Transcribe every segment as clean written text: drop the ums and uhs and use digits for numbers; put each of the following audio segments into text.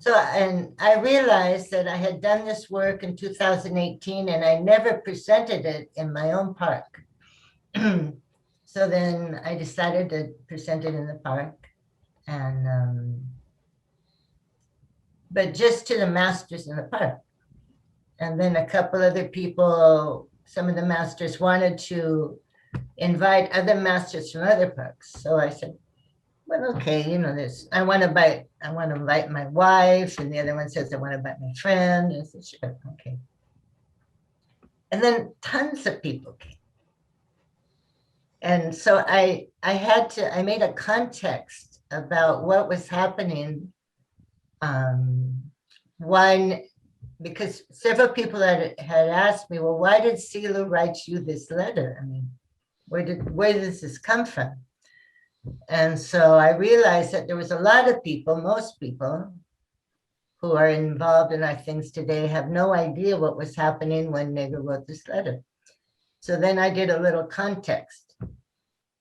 So, and I realized that I had done this work in 2018 and I never presented it in my own park. So then I decided to present it in the park and, but just to the masters in the park. And then a couple other people, some of the masters wanted to invite other masters from other parks. So I said, well, okay, you know, I want to invite my wife, and the other one says, I want to invite my friend. I said, sure, okay. And then tons of people came. And so I made a context about what was happening. One, because several people had asked me, well, why did Sila write you this letter? I mean, where does this come from? And so I realized that there was a lot of people, most people who are involved in our things today have no idea what was happening when Nega wrote this letter. So then I did a little context.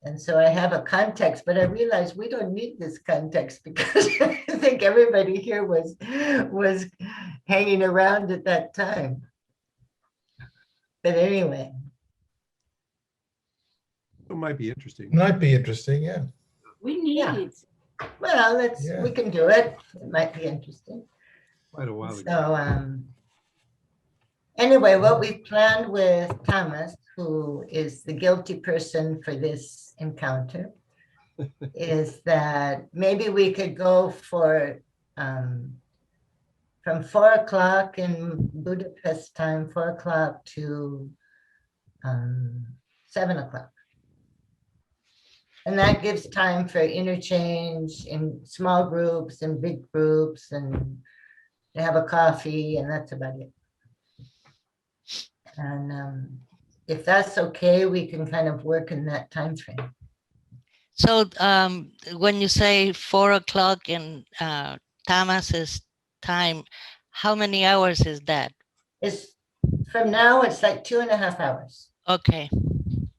And so I have a context, but I realized we don't need this context because I think everybody here was hanging around at that time. But anyway. It might be interesting. Might be interesting, yeah. We need Yeah. it. Well, Yeah. we can do it. It might be interesting. Quite a while ago. So anyway, what we planned with Thomas, who is the guilty person for this encounter, is that maybe we could go for from 4 o'clock in Budapest time, 4 o'clock to 7 o'clock. And that gives time for interchange in small groups and big groups and to have a coffee, and that's about it. And if that's okay, we can kind of work in that time frame. So when you say 4 o'clock in Thomas's time, how many hours is that? It's from now, it's like 2.5 hours. Okay.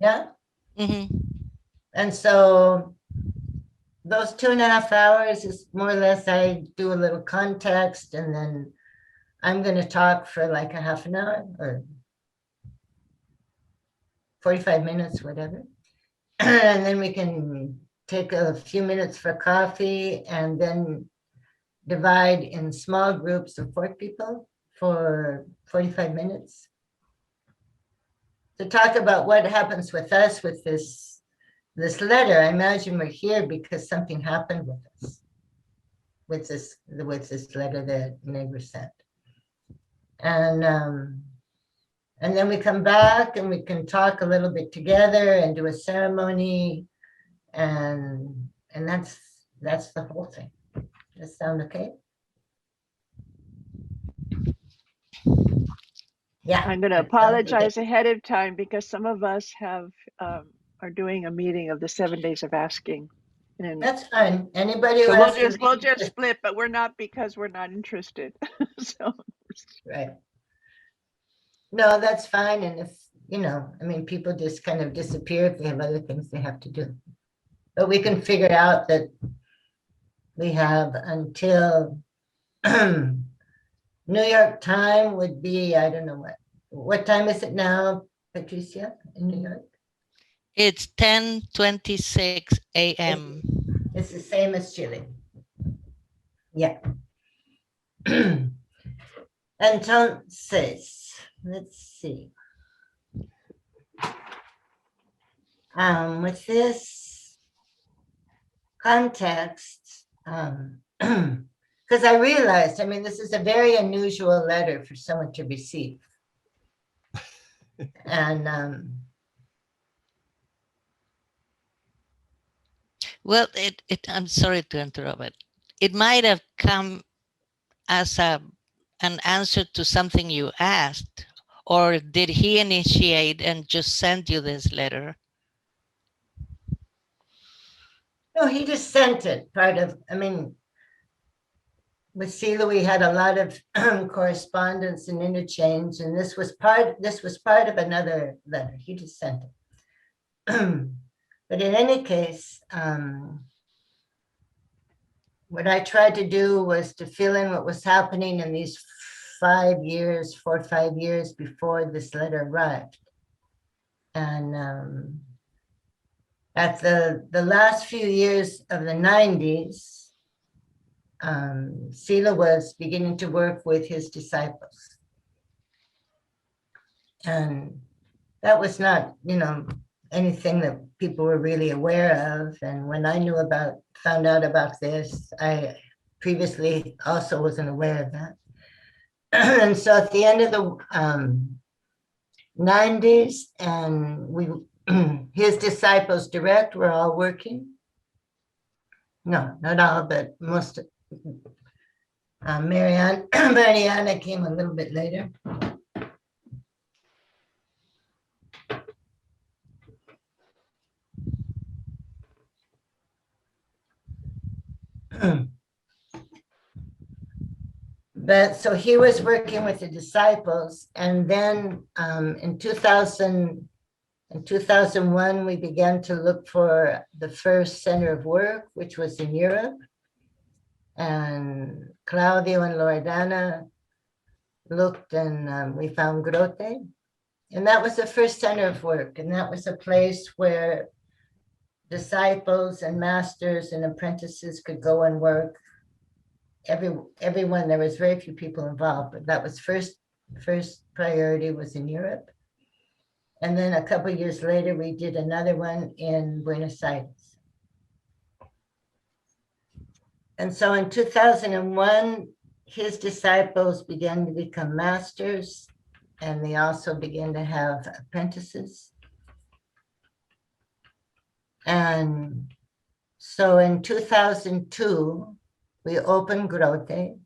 Yeah. Mm-hmm. And so those 2.5 hours is more or less, I do a little context and then I'm going to talk for like a half an hour or 45 minutes, whatever. And then we can take a few minutes for coffee and then divide in small groups of 4 people for 45 minutes to talk about what happens with us with this letter. I imagine we're here because something happened with us with this letter that Negra sent. And then we come back and we can talk a little bit together and do a ceremony, and that's the whole thing. Does that sound okay? Yeah. I'm going to apologize ahead of time because some of us are doing a meeting of the 7 days of asking. And That's fine. Anybody who so has we'll just split, but we're not because we're not interested. So right. No, that's fine. And if, you know, I mean, people just kind of disappear if they have other things they have to do. But we can figure out that we have until New York time would be, I don't know what time is it now, Patricia, in New York? It's 10:26 a.m. It's the same as Chile. Yeah. Entonces, let's see. With this context, because I realized, I mean, this is a very unusual letter for someone to receive. And well, I'm sorry to interrupt it. It might have come as an answer to something you asked, or did he initiate and just send you this letter? no, he just sent it. I mean, with Sila, we had a lot of correspondence and interchange, and this was part of another letter. He just sent it. But in any case, what I tried to do was to fill in what was happening in these 5 years, 4 or 5 years before this letter arrived. And at the last few years of the 90s, Sila was beginning to work with his disciples. And that was not, anything that people were really aware of. And when I found out about this, I previously also wasn't aware of that. And so at the end of the 90s, and his disciples direct were all working. No, not all, but most. Mariana came a little bit later. But so he was working with the disciples, and then in 2001, we began to look for the first center of work, which was in Europe. And Claudio and Loredana looked, and we found Grote. And that was the first center of work. And that was a place where disciples and masters and apprentices could go and work. Everyone, there was very few people involved, but that was first priority was in Europe. And then a couple of years later, we did another one in Buenos Aires. And so in 2001, his disciples began to become masters, and they also began to have apprentices. And so in 2002, we opened Grote,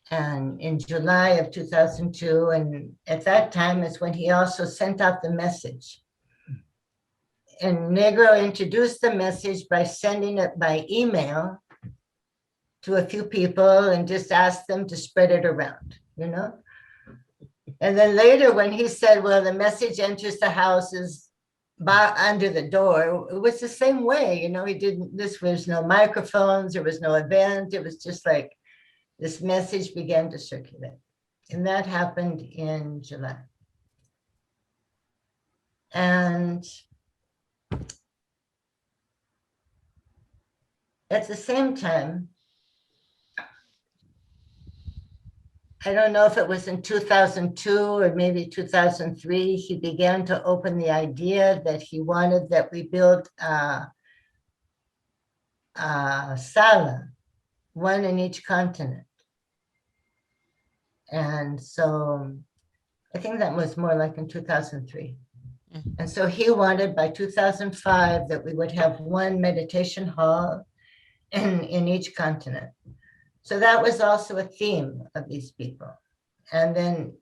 and in July of 2002, and at that time is when he also sent out the message. And Negro introduced the message by sending it by email to a few people and just asked them to spread it around, And then later when he said, well, the message enters the houses under the door, it was the same way, he didn't, this was no microphones, there was no event, it was just like this message began to circulate. And that happened in July. And at the same time, I don't know if it was in 2002 or maybe 2003, he began to open the idea that he wanted that we build a sala, one in each continent. And so I think that was more like in 2003. Mm-hmm. And so he wanted by 2005 that we would have one meditation hall in each continent. So that was also a theme of these people. And then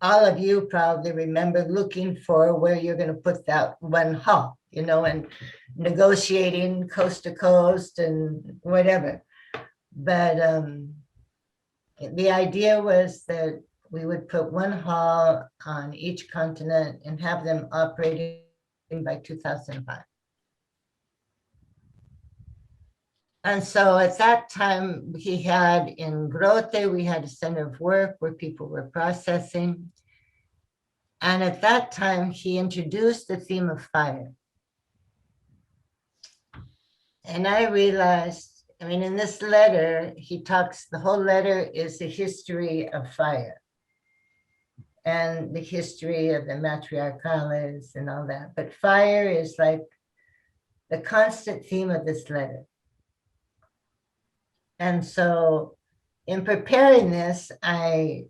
all of you probably remember looking for where you're going to put that one hall, and negotiating coast to coast and whatever. But the idea was that we would put one hall on each continent and have them operating by 2005. And so at that time, he had in Grote, we had a center of work where people were processing. And at that time, he introduced the theme of fire. And I realized, in this letter, he talks, the whole letter is the history of fire and the history of the matriarchales and all that. But fire is like the constant theme of this letter. And so in preparing this, I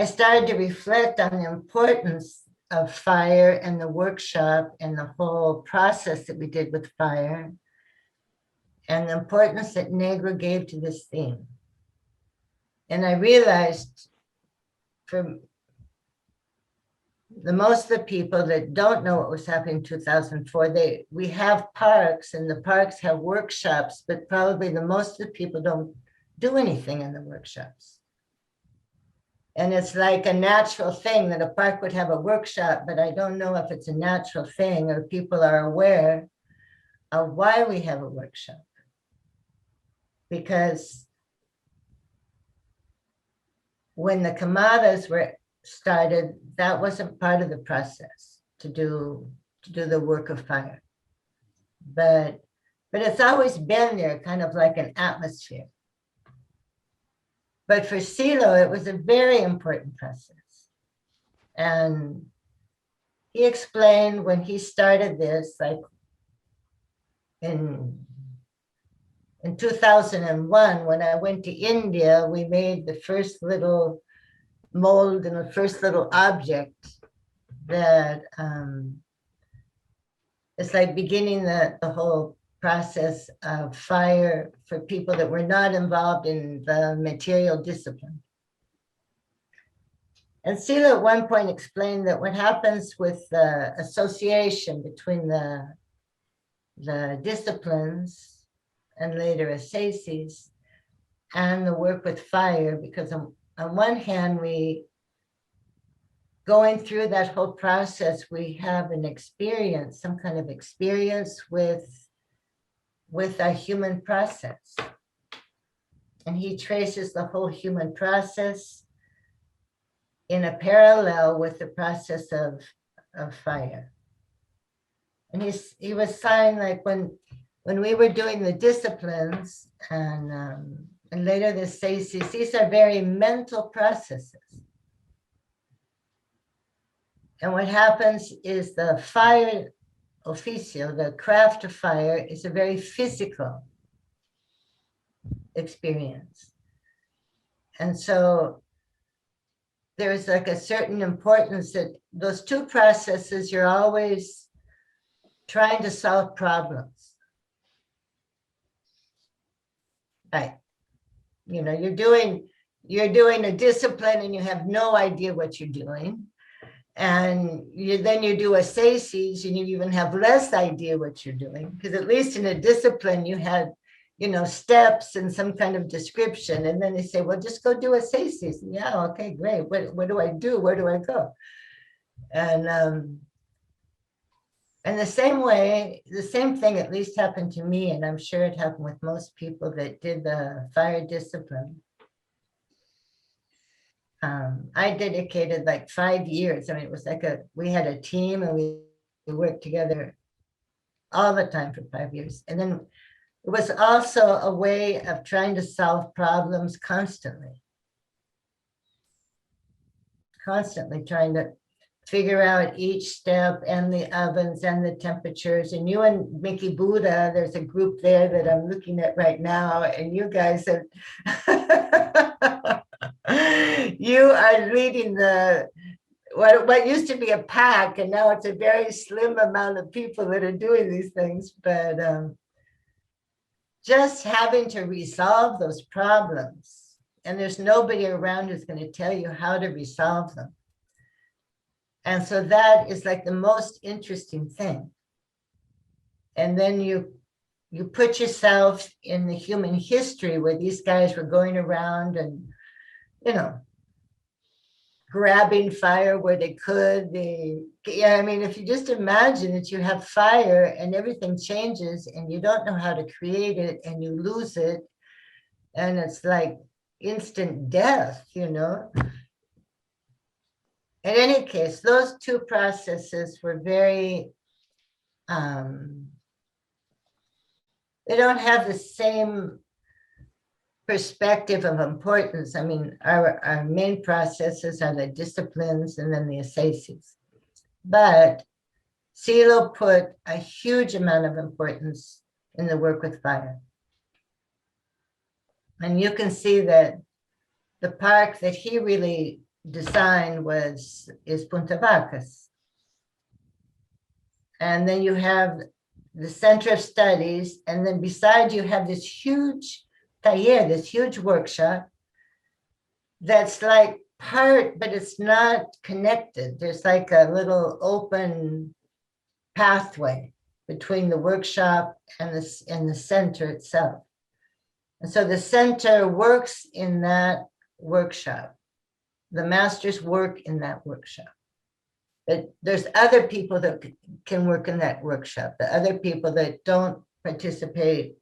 started to reflect on the importance of fire and the workshop and the whole process that we did with fire and the importance that Negro gave to this theme. And I realized for the most of the people that don't know what was happening in 2004, we have parks and the parks have workshops, but probably the most of the people don't do anything in the workshops. And it's like a natural thing that a park would have a workshop, but I don't know if it's a natural thing or people are aware of why we have a workshop. because when the Kamadas were started, that wasn't part of the process to do the work of fire. But it's always been there, kind of like an atmosphere. But for Silo, it was a very important process. And he explained when he started this, like in 2001, when I went to India, we made the first little mold and the first little object that it's like beginning the whole process of fire for people that were not involved in the material discipline. And Sila at one point explained that what happens with the association between the disciplines and later ascesis and the work with fire, because on one hand, going through that whole process, we have an experience, some kind of experience with a human process. And he traces the whole human process in a parallel with the process of fire. And he was saying, like, when we were doing the disciplines and later the ascesis, these are very mental processes. And what happens is the fire officio, the craft of fire, is a very physical experience. And so there's like a certain importance that those two processes, you're always trying to solve problems. Right. You know, you're doing a discipline and you have no idea what you're doing. And then you do ascesis and you even have less idea what you're doing, because at least in a discipline you had, you know, steps and some kind of description. And then they say, well, just go do ascesis. Yeah, okay, great. What do I do? Where do I go? And the same way, the same thing at least happened to me, and I'm sure it happened with most people that did the fire discipline. I dedicated like 5 years. I mean, it was like we had a team and we worked together all the time for 5 years. And then it was also a way of trying to solve problems constantly trying to figure out each step and the ovens and the temperatures. And you and Mikebuda, there's a group there that I'm looking at right now, and you guys are you are leading what used to be a pack, and now it's a very slim amount of people that are doing these things. But just having to resolve those problems, and there's nobody around who's going to tell you how to resolve them. And so that is like the most interesting thing. And then you put yourself in the human history where these guys were going around and, you know, grabbing fire where they could. Yeah, I mean, if you just imagine that you have fire and everything changes and you don't know how to create it and you lose it, and it's like instant death, you know. In any case, those two processes were very, they don't have the same perspective of importance. I mean, our main processes are the disciplines and then the ascesis. But Silo put a huge amount of importance in the work with fire. And you can see that the park that he really designed is Punta Vacas. And then you have the Center of Studies, and then beside you have this huge taller, this huge workshop that's like part, but it's not connected. There's like a little open pathway between the workshop and the center itself. And so the center works in that workshop. The masters work in that workshop. But there's other people that can work in that workshop, the other people that don't participate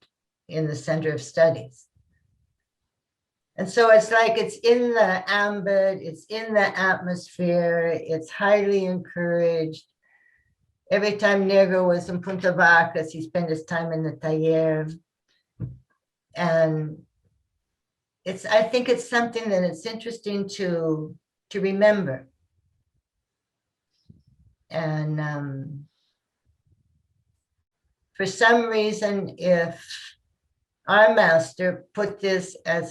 in the Center of Studies. And so it's like it's in the ambit, it's in the atmosphere, it's highly encouraged. Every time Negro was in Punta Vacas, he spent his time in the taller. And I think it's something that it's interesting to remember. And for some reason, if our master put this as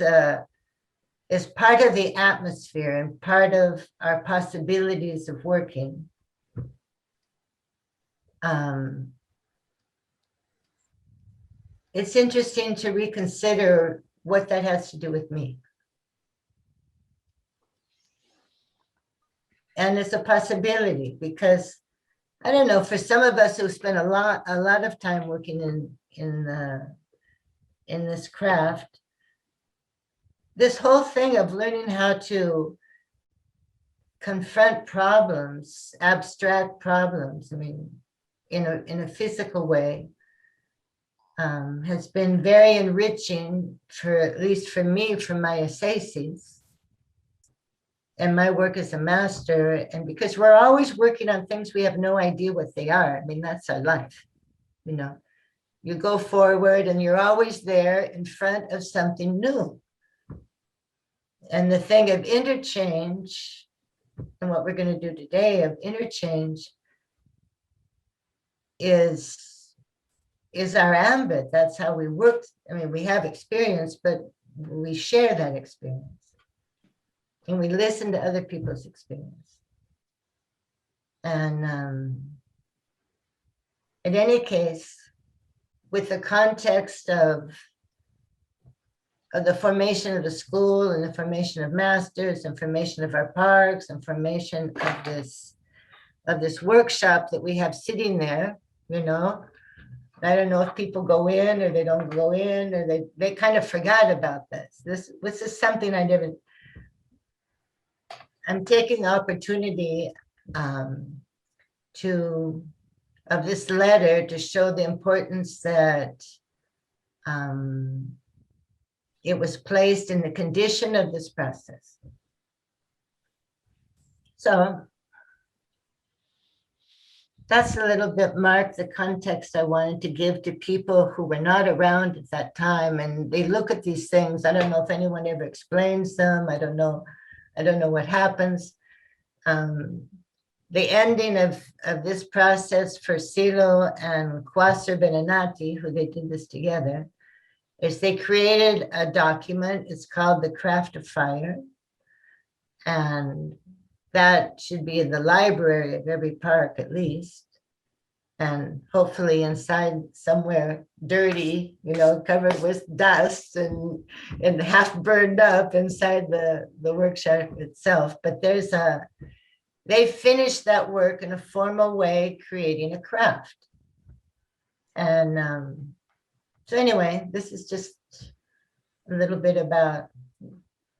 part of the atmosphere and part of our possibilities of working, it's interesting to reconsider what that has to do with me. And it's a possibility because I don't know, for some of us who spend a lot of time working in this craft, this whole thing of learning how to confront problems, abstract problems, I mean, in a physical way, has been very enriching for, at least for me, from my essays and my work as a master. And because we're always working on things we have no idea what they are. I mean, that's our life, you know. You go forward and you're always there in front of something new. And the thing of interchange, and what we're going to do today of interchange, is our ambit. That's how we work. I mean, we have experience, but we share that experience. And we listen to other people's experience. And in any case, with the context of the formation of the school and the formation of masters and formation of our parks and formation of this workshop that we have sitting there, you know. I don't know if people go in or they don't go in, or they kind of forgot about this. This is something I'm taking the opportunity of this letter to show the importance that it was placed in the condition of this process. So that's a little bit, Mark, the context I wanted to give to people who were not around at that time, and they look at these things. I don't know if anyone ever explains them. I don't know what happens. The ending of this process for Silo and Quasar Benanati, who they did this together, is they created a document. It's called The Craft of Fire. And that should be in the library of every park at least. And hopefully inside somewhere dirty, you know, covered with dust and half burned up inside the workshop itself. But they finished that work in a formal way, creating a craft. And so anyway, this is just a little bit about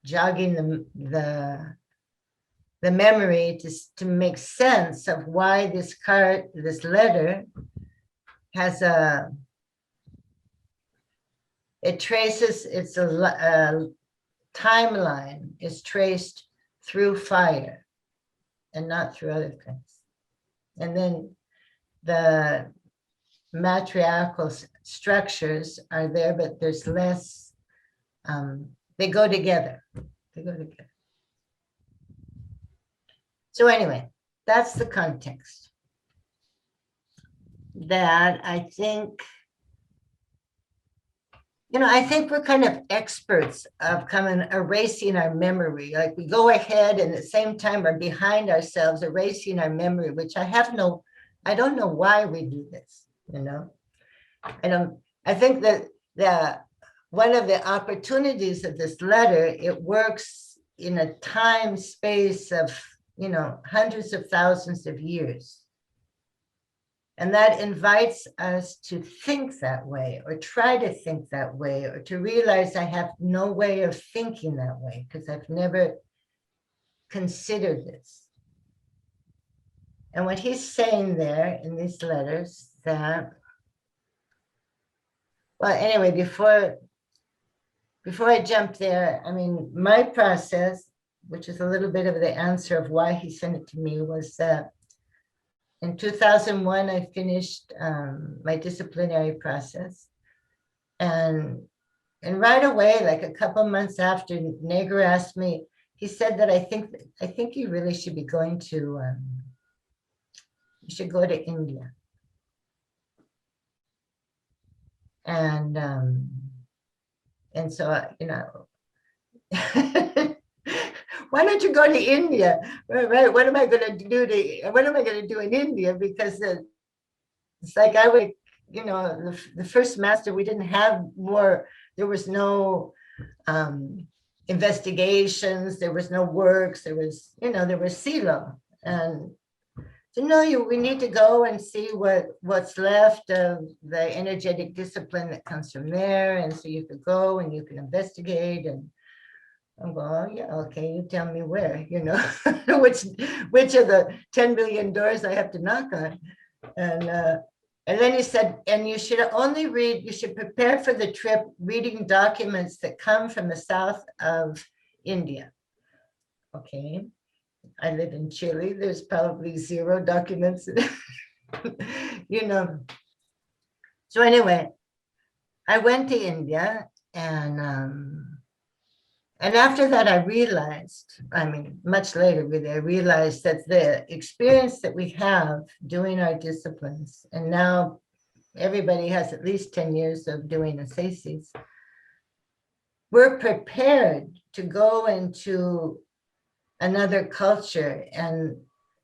jogging the memory to make sense of why this letter has it traces, it's a timeline is traced through fire and not through other things. And then the matriarchal structures are there, but there's less, they go together. So anyway, that's the context. That I think, you know, I think we're kind of experts of kind of erasing our memory. Like we go ahead and at the same time are behind ourselves, erasing our memory, which I don't know why we do this, you know. I think that one of the opportunities of this letter, it works in a time space of, you know, hundreds of thousands of years. And that invites us to think that way, or try to think that way, or to realize I have no way of thinking that way because I've never considered this. And what he's saying there in these letters that, well, anyway, before before I jump there, I mean, my process, which is a little bit of the answer of why he sent it to me, was that in 2001, I finished my disciplinary process. And right away, like a couple months after, Nager asked me, he said that I think you really should be going to, you should go to India. And so, you know, why don't you go to India? Right? What am I going to do what am I going to do in India? Because it's like I would, you know, the first semester we didn't have more, there was no investigations, there was no works, there was, you know, there was CELO. And so no, we need to go and see what's left of the energetic discipline that comes from there. And so you could go and you can investigate. And I'm going, oh, yeah, okay, you tell me where, you know, which of the 10 billion doors I have to knock on. And then he said, and you should only read, you should prepare for the trip reading documents that come from the south of India. Okay. I live in Chile. There's probably 0 documents, you know. So anyway, I went to India, and after that, I realized, I mean, much later, really, I realized that the experience that we have doing our disciplines, and now everybody has at least 10 years of doing ascesis, we're prepared to go into another culture and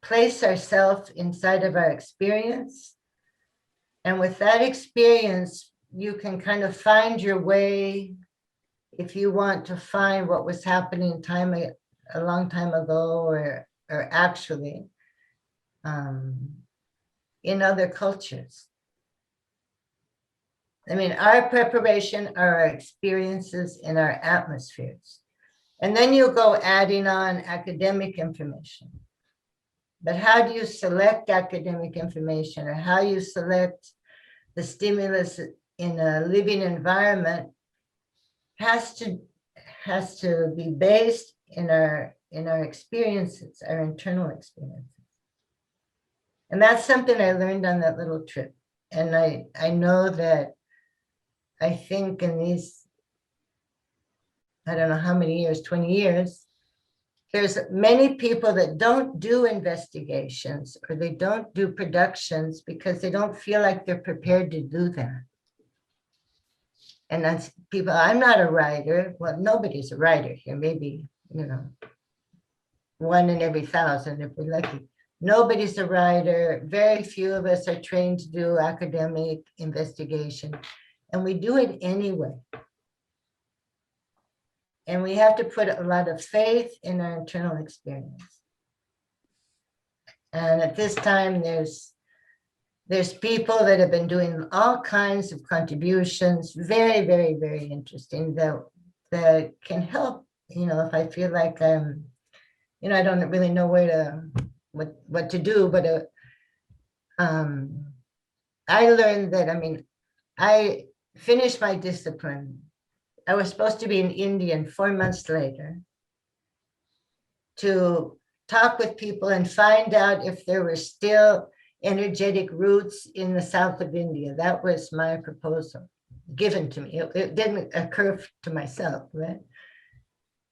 place ourselves inside of our experience. And with that experience, you can kind of find your way if you want to find what was happening a long time ago, or actually in other cultures. I mean, our preparation are our experiences in our atmospheres. And then you go adding on academic information. But how do you select academic information, or how you select the stimulus in a living environment has to be based in our experiences, our internal experiences. And that's something I learned on that little trip. And I know that I think in these, I don't know how many years, 20 years, there's many people that don't do investigations, or they don't do productions because they don't feel like they're prepared to do that. And that's people, I'm not a writer. Well, nobody's a writer here. Maybe, you know, 1 in every 1,000 if we're lucky. Nobody's a writer. Very few of us are trained to do academic investigation. And we do it anyway. And we have to put a lot of faith in our internal experience. And at this time, there's people that have been doing all kinds of contributions, very, very, very interesting, that can help, you know, if I feel like you know, I don't really know what to do, but I learned that, I mean, I finished my discipline. I was supposed to be in India 4 months later to talk with people and find out if there were still energetic roots in the south of India. That was my proposal given to me. It didn't occur to myself, right?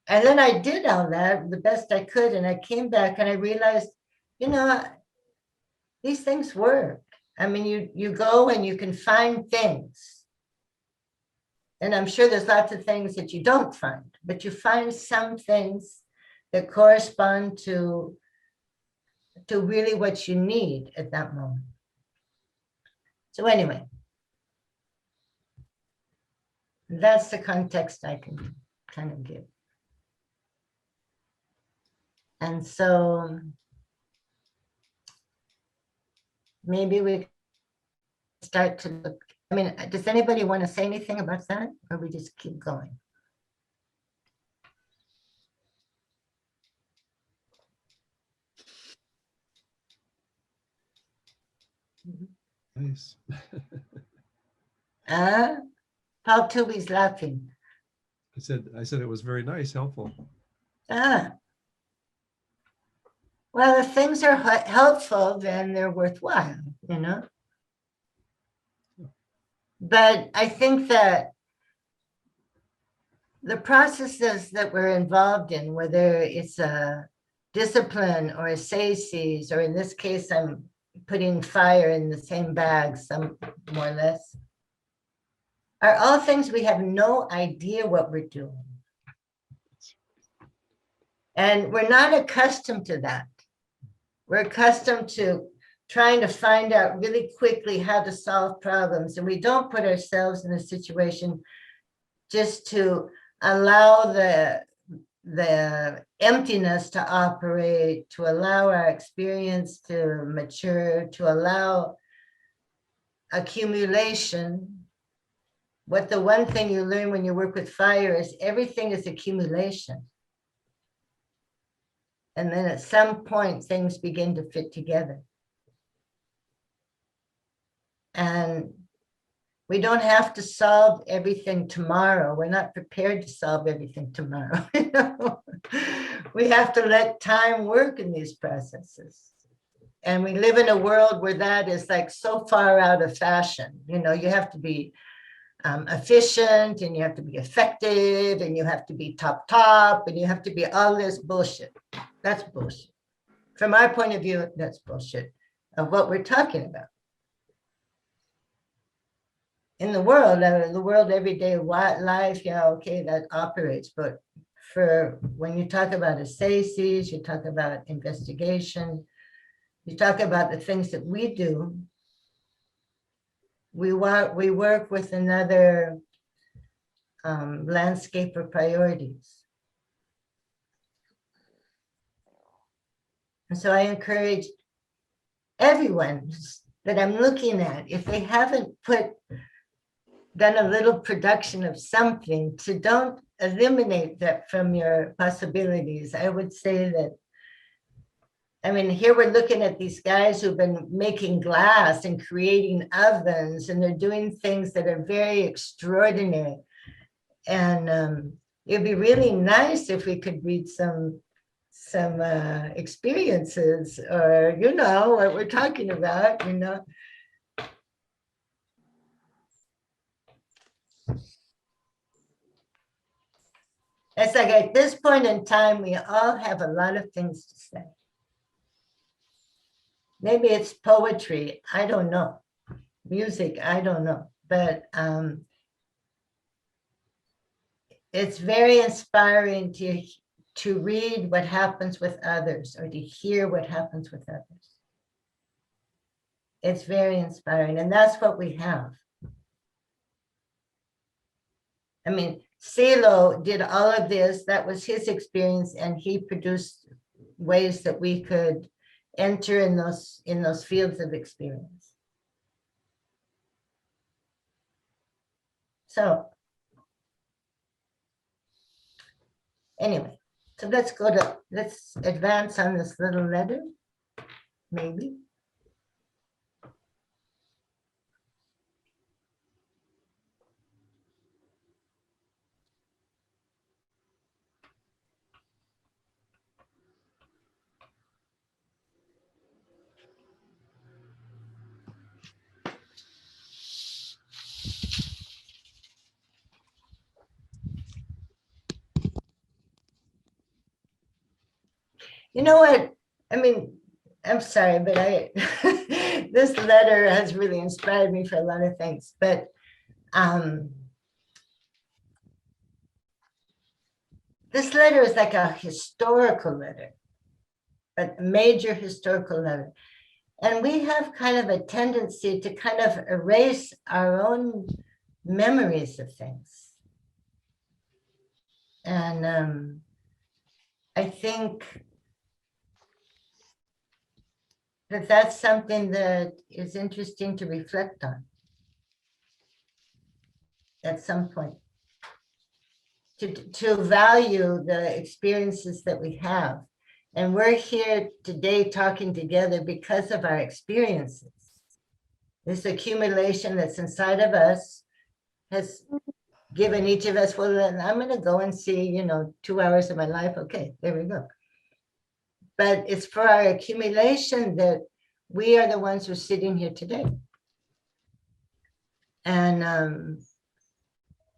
And then I did all that the best I could. And I came back and I realized, you know, these things work. I mean, you go and you can find things. And I'm sure there's lots of things that you don't find, but you find some things that correspond to really what you need at that moment. So anyway, that's the context I can kind of give. And so maybe we start to look. I mean, does anybody want to say anything about that, or we just keep going? Nice. Paul Tubi's laughing. I said it was very nice, helpful. Ah. Well, if things are helpful, then they're worthwhile, you know? But I think that the processes that we're involved in, whether it's a discipline or a seisis, or in this case, I'm putting fire in the same bag, some more or less, are all things we have no idea what we're doing. And we're not accustomed to that. We're accustomed to trying to find out really quickly how to solve problems. And we don't put ourselves in a situation just to allow the emptiness to operate, to allow our experience to mature, to allow accumulation. What the one thing you learn when you work with fire is everything is accumulation. And then at some point, things begin to fit together. And we don't have to solve everything tomorrow. We're not prepared to solve everything tomorrow. You know? We have to let time work in these processes. And we live in a world where that is like so far out of fashion. You know, you have to be efficient, and you have to be effective, and you have to be top, and you have to be all this bullshit. That's bullshit. From our point of view, that's bullshit of what we're talking about. In the world, everyday life, yeah, okay, that operates. But for when you talk about ascesis, you talk about investigation, you talk about the things that we do, we work with another landscape of priorities. And so I encourage everyone that I'm looking at, if they haven't done a little production of something, to don't eliminate that from your possibilities. I would say that, I mean, here we're looking at these guys who've been making glass and creating ovens, and they're doing things that are very extraordinary. And it'd be really nice if we could read some experiences, or, you know, what we're talking about, you know. It's like at this point in time, we all have a lot of things to say. Maybe it's poetry, I don't know. Music, I don't know. But it's very inspiring to read what happens with others, or to hear what happens with others. It's very inspiring, and that's what we have. I mean, Silo did all of this. That was his experience, and he produced ways that we could enter in those fields of experience. So anyway, so let's advance on this little letter, maybe. You know what? I mean, I'm sorry, but this letter has really inspired me for a lot of things. But this letter is like a historical letter, a major historical letter. And we have kind of a tendency to kind of erase our own memories of things. And I think that that's something that is interesting to reflect on at some point, to value the experiences that we have. And we're here today talking together because of our experiences. This accumulation that's inside of us has given each of us, well, then I'm going to go and see, 2 hours of my life. Okay, there we go. But it's for our accumulation that we are the ones who are sitting here today. And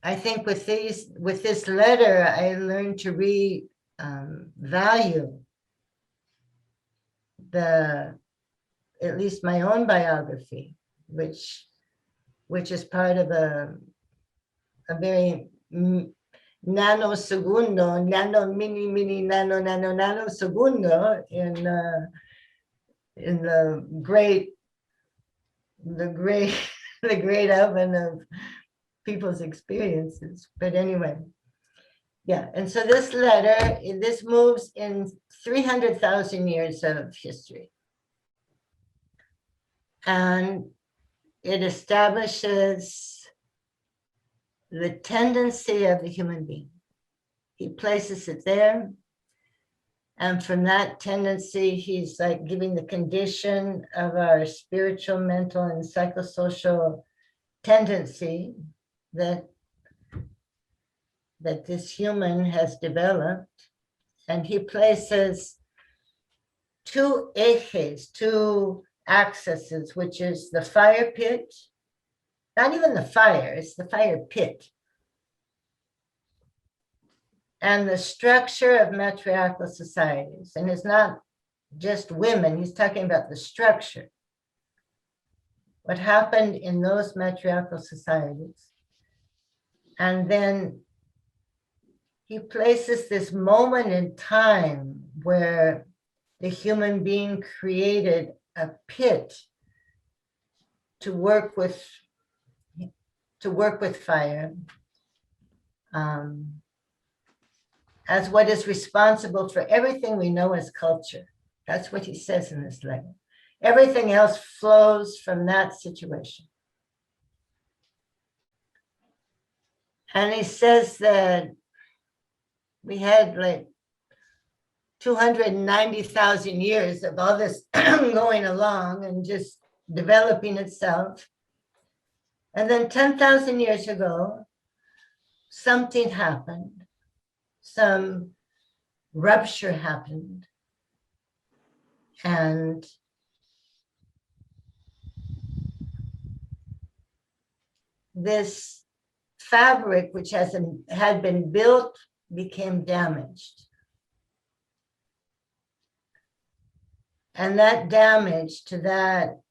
I think with this letter, I learned to value at least my own biography, which is part of a very nanosegundo, nanosegundo in the great the great oven of people's experiences. But anyway, yeah. And so this letter, this moves in 300,000 years of history. And it establishes the tendency of the human being. He places it there. And from that tendency, he's like giving the condition of our spiritual, mental, and psychosocial tendency that this human has developed. And he places two ejes, two axes, which is the fire pit, not even the fire, it's the fire pit, and the structure of matriarchal societies. And it's not just women, he's talking about the structure. What happened in those matriarchal societies. And then he places this moment in time where the human being created a pit to work with fire, as what is responsible for everything we know as culture. That's what he says in this letter. Everything else flows from that situation. And he says that we had like 290,000 years of all this going along and just developing itself. And then 10,000 years ago, something happened. Some rupture happened. And this fabric, which had been built, became damaged. And that damage to that,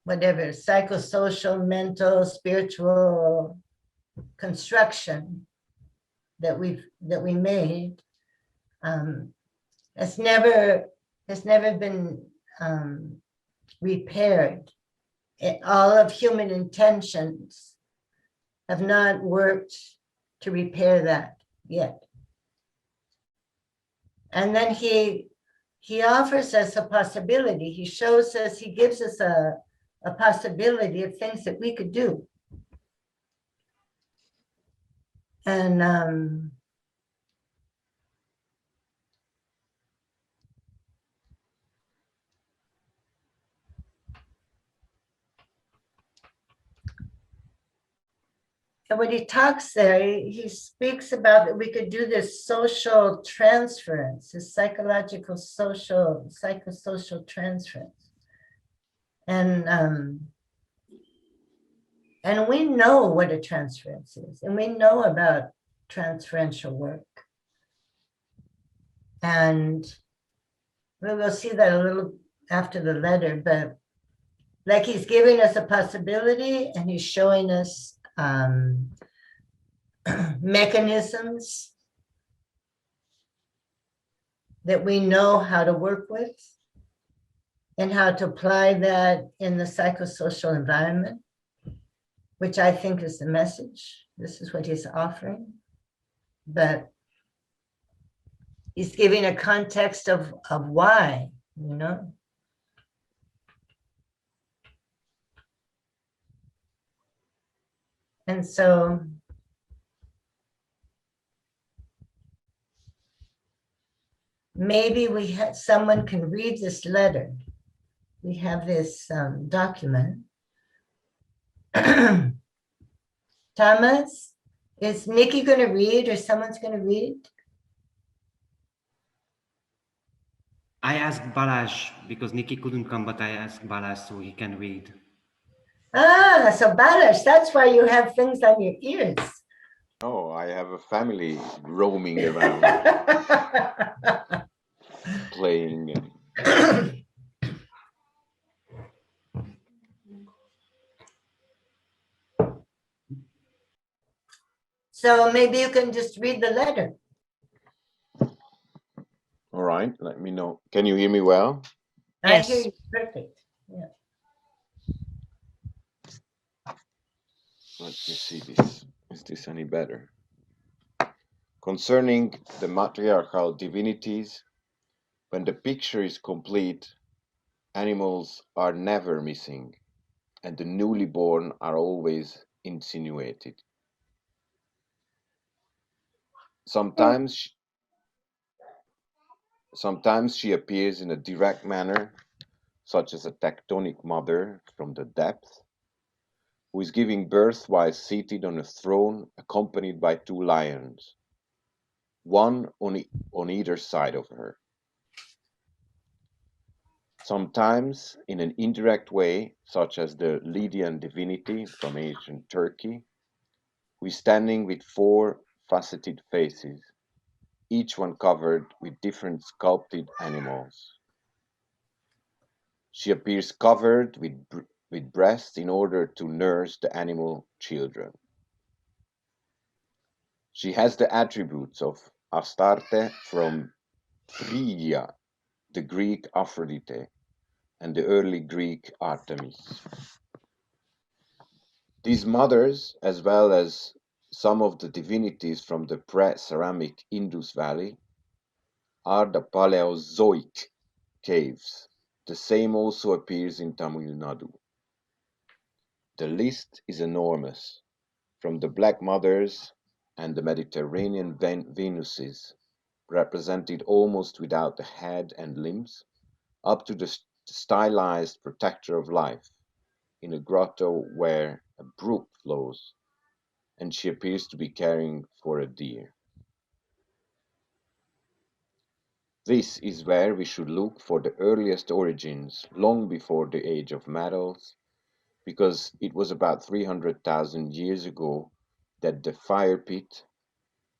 whatever, psychosocial, mental, spiritual construction that we made, has never been repaired. All of human intentions have not worked to repair that yet. And then he offers us a possibility. He shows us, he gives us a possibility of things that we could do. And when he talks there, he speaks about that we could do this social transference, this psychosocial transference. And we know what a transference is, and we know about transferential work. And we'll see that a little after the letter, but like he's giving us a possibility and he's showing us mechanisms that we know how to work with and how to apply that in the psychosocial environment, which I think is the message. This is what he's offering. But he's giving a context of why, And so maybe someone can read this letter. We have this document. Thomas, is Nikki going to read or someone's going to read? I asked Balazs because Nikki couldn't come, but I asked Balazs so he can read. Ah, so Balash, that's why you have things on your ears. Oh, I have a family roaming around, playing. And So maybe you can just read the letter. all right, let me know. Can you hear me well? I hear Yes. you perfect. Let me see this. Is this any better? Concerning the matriarchal divinities, when the picture is complete, animals are never missing, and the newly born are always insinuated. Sometimes, sometimes she appears in a direct manner, such as a tectonic mother from the depth, who is giving birth while seated on a throne accompanied by two lions, one on either side of her. Sometimes in an indirect way, such as the Lydian divinity from ancient Turkey, who is standing with four faceted faces, each one covered with different sculpted animals. She appears covered with breasts in order to nurse the animal children. She has the attributes of Astarte from Phrygia, the Greek Aphrodite, and the early Greek Artemis. These mothers, as well as some of the divinities from the pre-ceramic Indus Valley, are the Paleozoic caves. The same also appears in Tamil Nadu. The list is enormous, from the Black Mothers and the Mediterranean Venuses, represented almost without the head and limbs, up to the stylized protector of life in a grotto where a brook flows, and she appears to be caring for a deer. This is where we should look for the earliest origins, long before the age of metals, because it was about 300,000 years ago that the fire pit,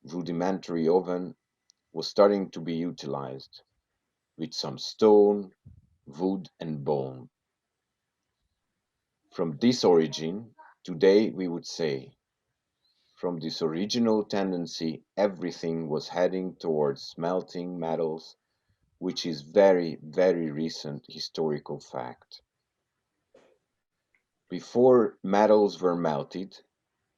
rudimentary oven, was starting to be utilized, with some stone, wood, and bone. From this origin, today we would say, from this original tendency, everything was heading towards smelting metals, which is very, very recent historical fact. Before metals were melted,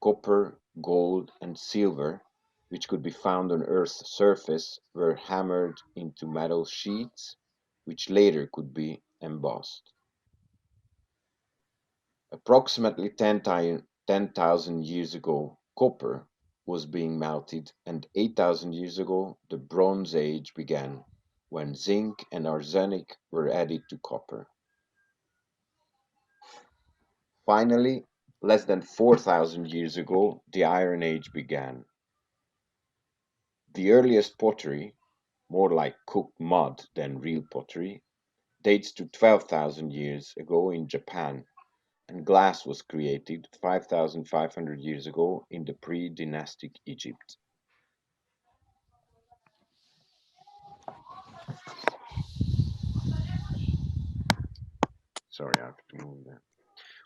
copper, gold, and silver, which could be found on Earth's surface, were hammered into metal sheets, which later could be embossed. Approximately 10,000 years ago, copper was being melted, and 8,000 years ago, the Bronze Age began, when zinc and arsenic were added to copper. Finally, less than 4,000 years ago, the Iron Age began. The earliest pottery, more like cooked mud than real pottery, dates to 12,000 years ago in Japan, and glass was created 5,500 years ago in the pre-dynastic Egypt. Sorry, I have to move that.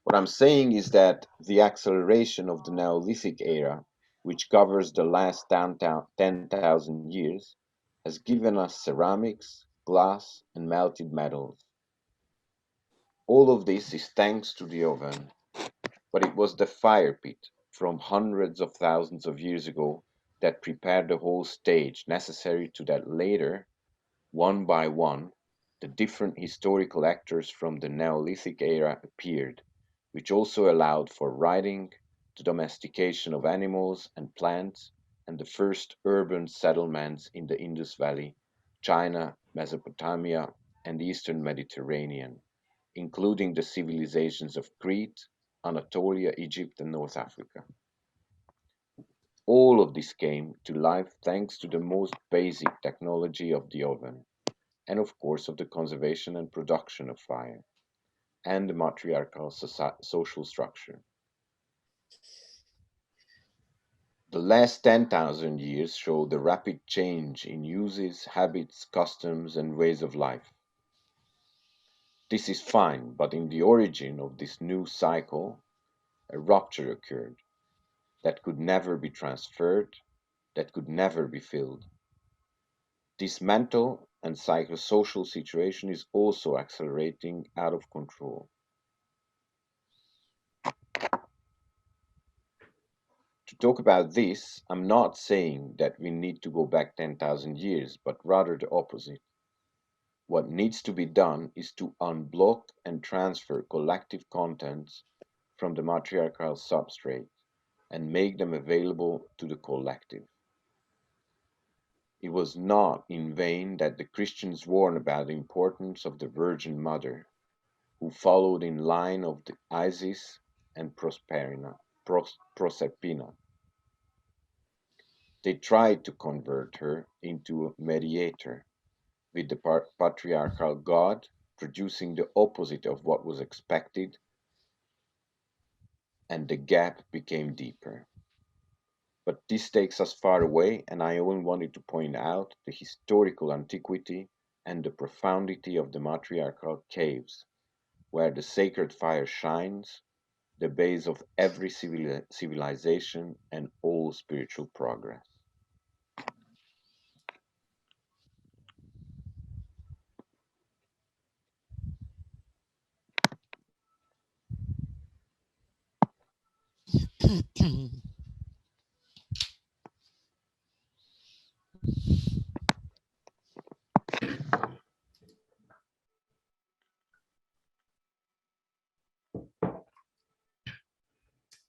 What I'm saying is that the acceleration of the Neolithic era, which covers the last 10,000 years, has given us ceramics, glass, and melted metals. All of this is thanks to the oven, but it was the fire pit from hundreds of thousands of years ago that prepared the whole stage necessary to that later, one by one, the different historical actors from the Neolithic era appeared, which also allowed for writing, the domestication of animals and plants, and the first urban settlements in the Indus Valley, China, Mesopotamia, and the Eastern Mediterranean, including the civilizations of Crete, Anatolia, Egypt, and North Africa. all of this came to life thanks to the most basic technology of the oven, and of course of the conservation and production of fire, and the matriarchal social structure. The last 10,000 years show the rapid change in uses, habits, customs, and ways of life. This is fine, but in the origin of this new cycle, a rupture occurred that could never be transferred, that could never be filled. This mental and psychosocial situation is also accelerating out of control. To talk about this, I'm not saying that we need to go back 10,000 years, but rather the opposite. What needs to be done is to unblock and transfer collective contents from the matriarchal substrate and make them available to the collective. It was not in vain that the Christians warned about the importance of the Virgin Mother, who followed in line of the Isis and Proserpina. They tried to convert her into a mediator, with the patriarchal God producing the opposite of what was expected, and the gap became deeper. But this takes us far away, and I only wanted to point out the historical antiquity and the profundity of the matriarchal caves, where the sacred fire shines, the base of every civilization and all spiritual progress.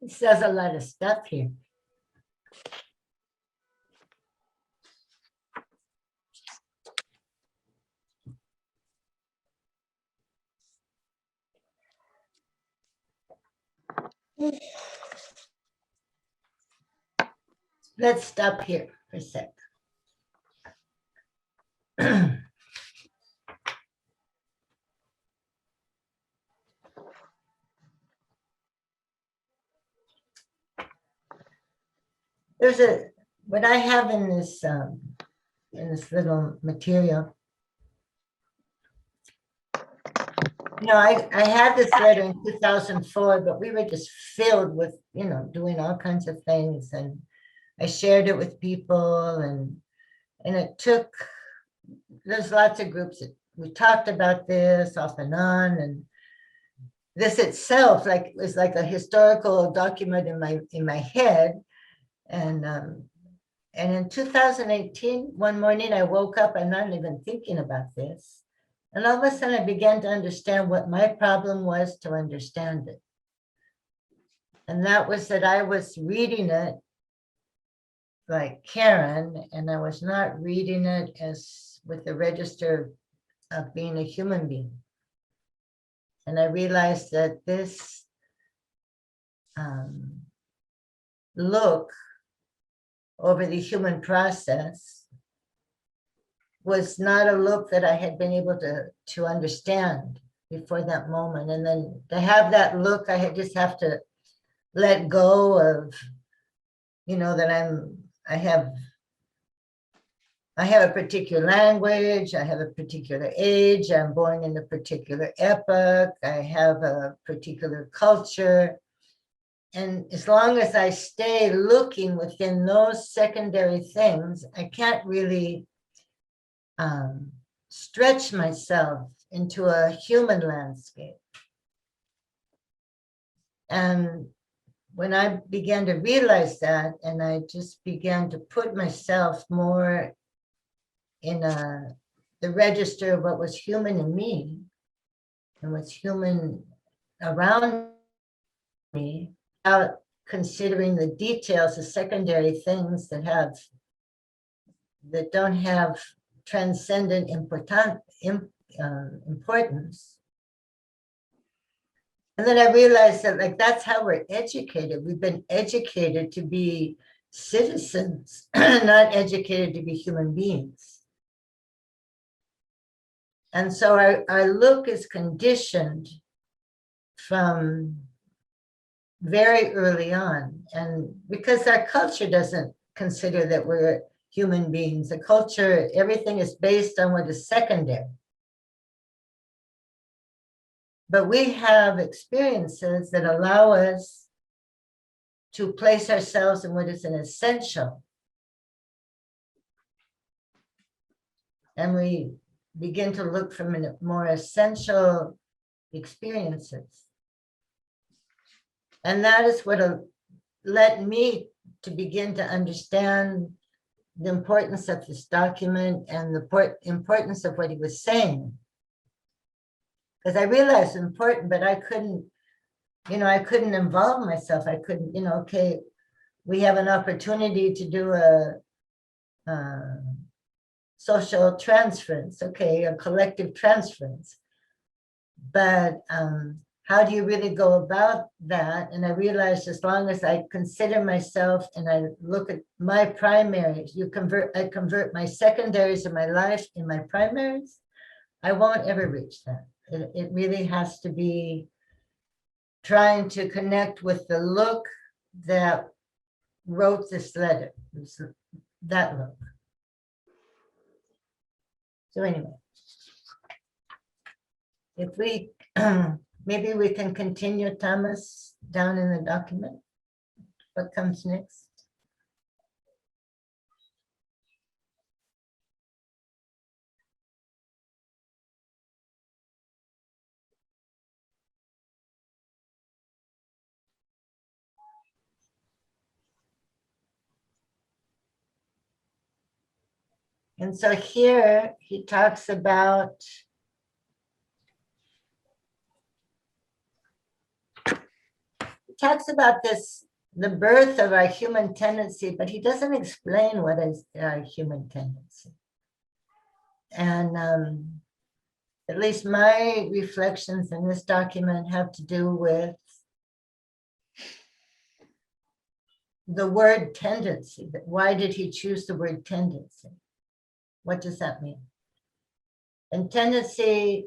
It says a lot of stuff here. Let's stop here for a sec. There's what I have in this little material. You know, I had this letter in 2004, but we were just filled with, you know, doing all kinds of things, and I shared it with people, and it took, there's lots of groups that we talked about this off and on, and this itself was like a historical document in my head. And in 2018, one morning I woke up, I'm not even thinking about this. And all of a sudden I began to understand what my problem was to understand it. And that was that I was reading it like Karen, and I was not reading it as with the register of being a human being. And I realized that this look over the human process was not a look that I had been able to understand before that moment. And then to have that look, I just have to let go of, you know, that I have a particular language, I have a particular age, I'm born in a particular epoch, I have a particular culture. And as long as I stay looking within those secondary things, I can't really stretch myself into a human landscape. And when I began to realize that, and I just began to put myself more in the register of what was human in me and what's human around me, without considering the details, the secondary things that don't have transcendent importance. And then I realized that, like, that's how we're educated. We've been educated to be citizens, not educated to be human beings. And so our look is conditioned from very early on. And because our culture doesn't consider that we're human beings, the culture, everything is based on what is secondary. But we have experiences that allow us to place ourselves in what is an essential. And we begin to look from more essential experiences. And that is what led me to begin to understand the importance of this document and the importance of what he was saying. Because I realized it's important, but I couldn't, I couldn't involve myself. I couldn't, okay, we have an opportunity to do a social transference, okay, a collective transference. But how do you really go about that? And I realized as long as I consider myself and I look at my primaries, I convert my secondaries of my life in my primaries, I won't ever reach that. It really has to be trying to connect with the look that wrote this letter, that look. So anyway, if we, maybe we can continue, Thomas, down in the document. What comes next? And so here he talks about this, the birth of our human tendency, but he doesn't explain what is our human tendency. And at least my reflections in this document have to do with the word tendency. Why did he choose the word tendency? What does that mean? And tendency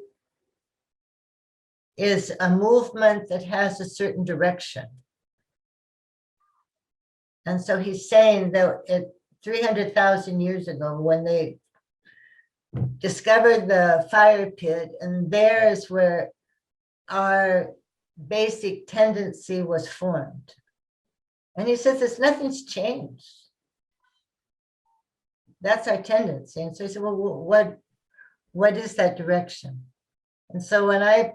is a movement that has a certain direction. And so he's saying that 300,000 years ago, when they discovered the fire pit, and there is where our basic tendency was formed. And he says, nothing's changed. That's our tendency. And so he said, well, what is that direction? And so when I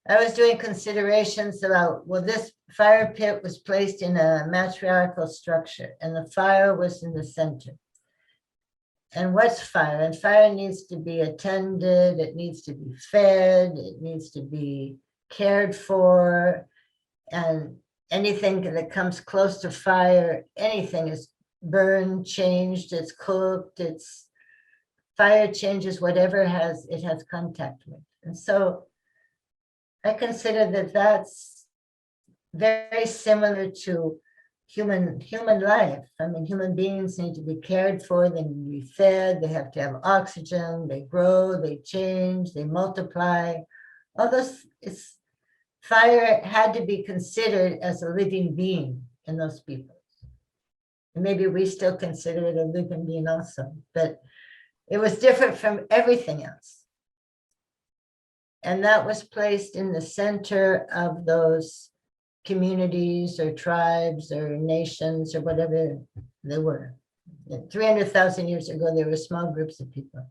was doing considerations about, well, this fire pit was placed in a matriarchal structure and the fire was in the center. And what's fire? And fire needs to be attended, it needs to be fed, it needs to be cared for, and anything that comes close to fire, anything is burned, changed, it's cooked, it's fire changes whatever it has contact with. And so I consider that that's very similar to human life. I mean, human beings need to be cared for, they need to be fed, they have to have oxygen, they grow, they change, they multiply. All those, fire had to be considered as a living being in those people. And maybe we still consider it a living being also, but it was different from everything else. And that was placed in the center of those communities or tribes or nations or whatever they were. 300,000 years ago, there were small groups of people.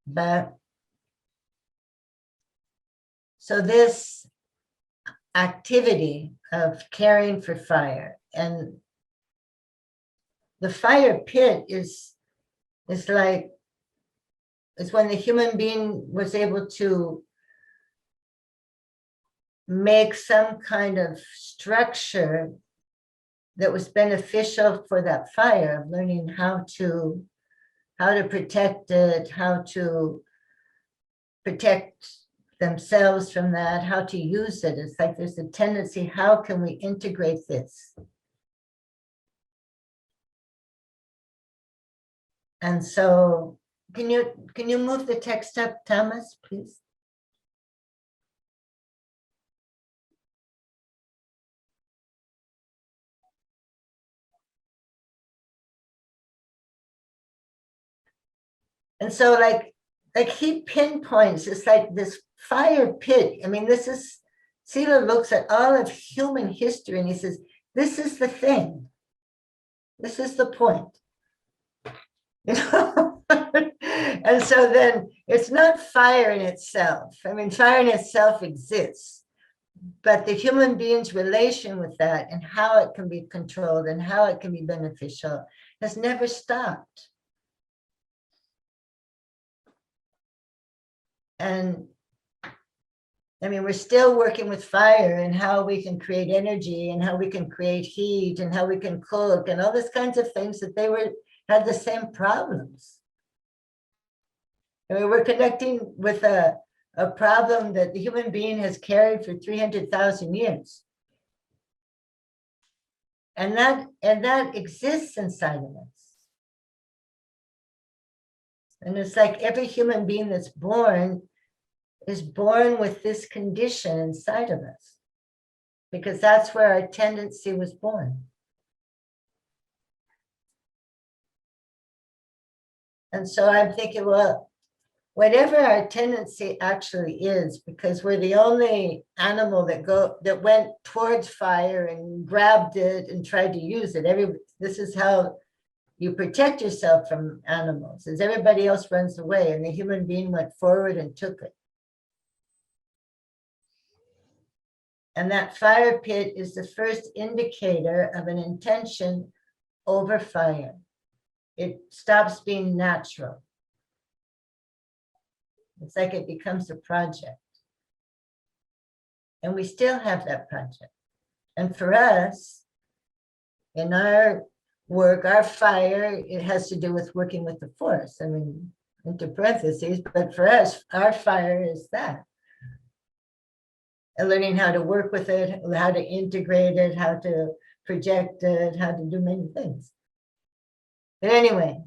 But so this activity of caring for fire, and the fire pit is like, it's when the human being was able to make some kind of structure that was beneficial for that fire, learning how to protect it, how to protect themselves from that, how to use it. It's like there's a tendency, how can we integrate this? And so can you move the text up, Thomas, please? And so like he pinpoints, it's like this fire pit. I mean, this is, Sila looks at all of human history and he says, this is the thing. This is the point. You know? And so then it's not fire in itself. I mean, fire in itself exists, but the human being's relation with that and how it can be controlled and how it can be beneficial has never stopped. And I mean, we're still working with fire and how we can create energy and how we can create heat and how we can cook and all these kinds of things that they had the same problems. I mean, we're connecting with a problem that the human being has carried for 300,000 years. And that exists inside of us. And it's like every human being that's born is born with this condition inside of us, because that's where our tendency was born. And so I'm thinking, well, whatever our tendency actually is, because we're the only animal that went towards fire and grabbed it and tried to use it. This is how you protect yourself from animals, as everybody else runs away, and the human being went forward and took it. And that fire pit is the first indicator of an intention over fire. It stops being natural. It's like it becomes a project. And we still have that project. And for us, in our work, our fire, it has to do with working with the force. I mean, into parentheses, but for us, our fire is that. And learning how to work with it, how to integrate it, how to project it, how to do many things. But anyway,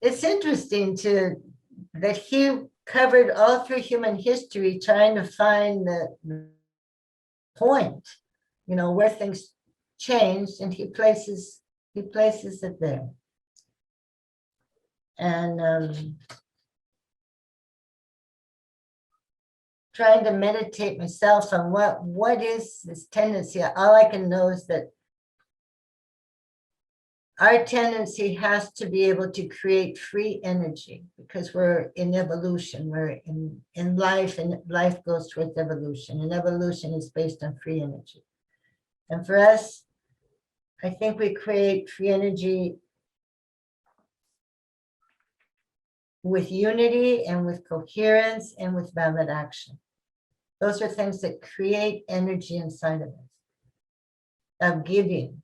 it's interesting that he covered all through human history trying to find the point, you know, where things changed, and he places it there. And trying to meditate myself on what is this tendency. All I can know is that our tendency has to be able to create free energy, because we're in evolution, we're in life, and life goes towards evolution, and evolution is based on free energy. And for us, I think we create free energy with unity and with coherence and with valid action. Those are things that create energy inside of us, of giving.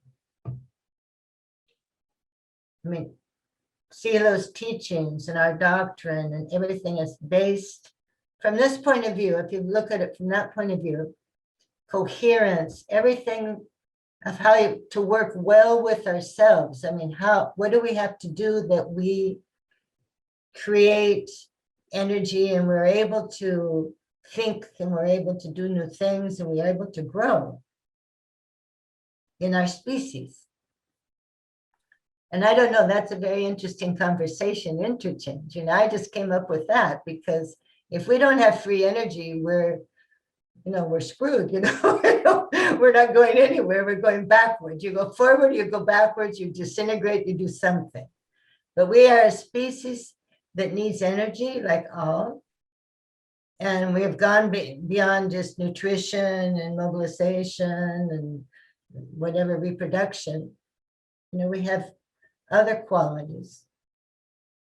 I mean, Silo's teachings and our doctrine and everything is based from this point of view. If you look at it from that point of view, coherence, everything of how to work well with ourselves. I mean, what do we have to do that we create energy and we're able to think and we're able to do new things and we're able to grow in our species. And I don't know, that's a very interesting conversation, interchange. You know, I just came up with that because if we don't have free energy, we're screwed, you know, we're not going anywhere, we're going backwards. You go forward, you go backwards, you disintegrate, you do something. But we are a species that needs energy, like all. And we have gone beyond just nutrition and mobilization and whatever reproduction. You know, we have other qualities.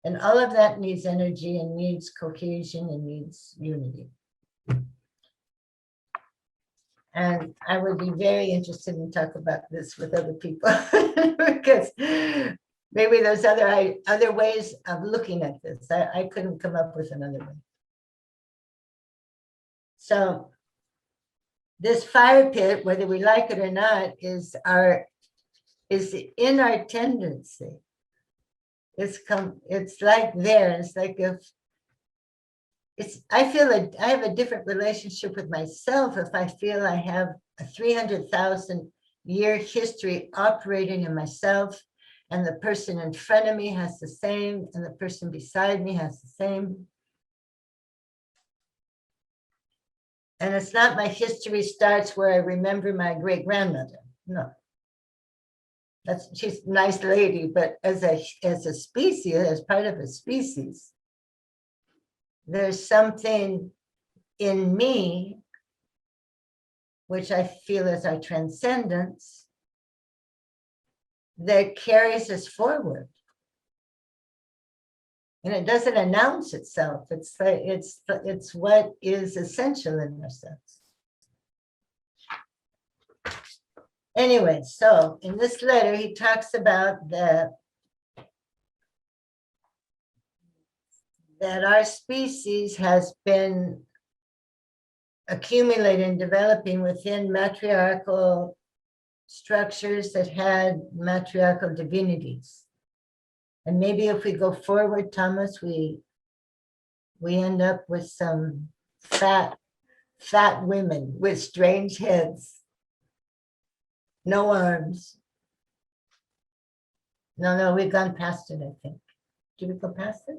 And all of that needs energy and needs cohesion and needs unity. And I would be very interested in talk about this with other people because maybe there's other ways of looking at this. I couldn't come up with another way. So this fire pit, whether we like it or not, is in our tendency. it's like there. It's like if I feel that I have a different relationship with myself if I feel I have a 300,000 year history operating in myself, and the person in front of me has the same, and the person beside me has the same. And it's not my history starts where I remember my great grandmother. No. She's a nice lady, but as a species, as part of a species, there's something in me, which I feel is our transcendence, that carries us forward. And it doesn't announce itself. It's like it's what is essential in ourselves. Anyway, so in this letter, he talks about that our species has been accumulating, developing within matriarchal structures that had matriarchal divinities. And maybe if we go forward, Thomas, we end up with some fat women with strange heads, no arms. No, we've gone past it, I think. Did we go past it?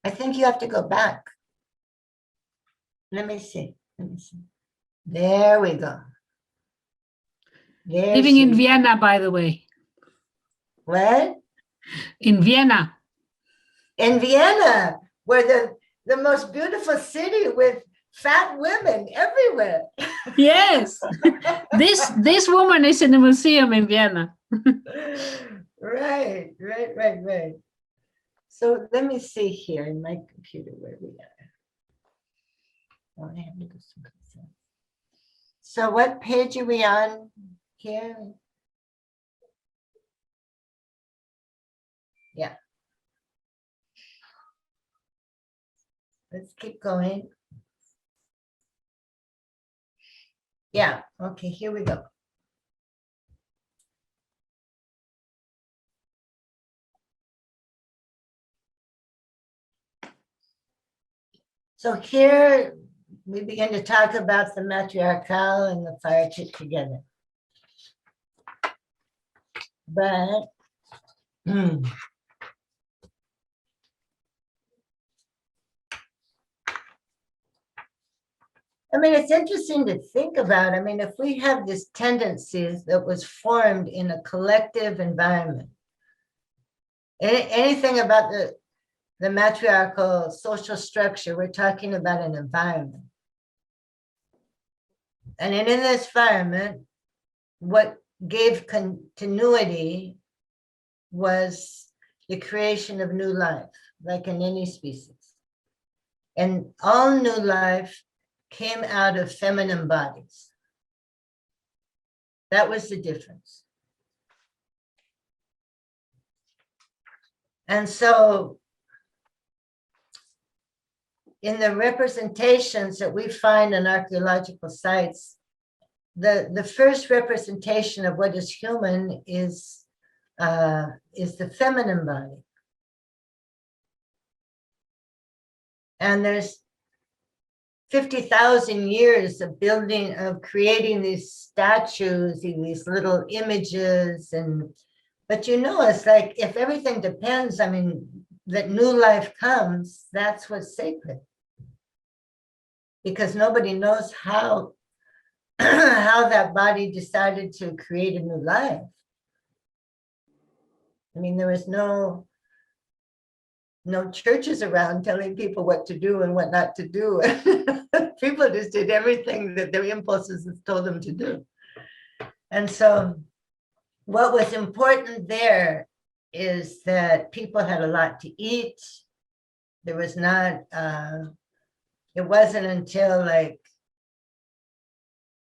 I think you have to go back. Let me see. There we go. There Living in she- Vienna, by the way. What? In Vienna. In Vienna, where the most beautiful city with fat women everywhere. Yes. This woman is in a museum in Vienna. Right. So let me see here in my computer where we are. Oh, I have to go someplace else. So what page are we on here? Yeah. Let's keep going. Yeah, okay, here we go. So here we begin to talk about the matriarchal and the fire chit together. But I mean, it's interesting to think about. I mean, if we have this tendency that was formed in a collective environment, anything about the matriarchal social structure, we're talking about an environment. And in this environment, what gave continuity was the creation of new life, like in any species. And all new life came out of feminine bodies. That was the difference. And so in the representations that we find in archaeological sites, the first representation of what is human is the feminine body. And there's 50,000 years of building, of creating these statues, these little images. But you know, it's like if everything depends, I mean, that new life comes, that's what's sacred. Because nobody knows how, how that body decided to create a new life. I mean, there was no churches around telling people what to do and what not to do. People just did everything that their impulses told them to do. And so what was important there is that people had a lot to eat. There was not, it wasn't until like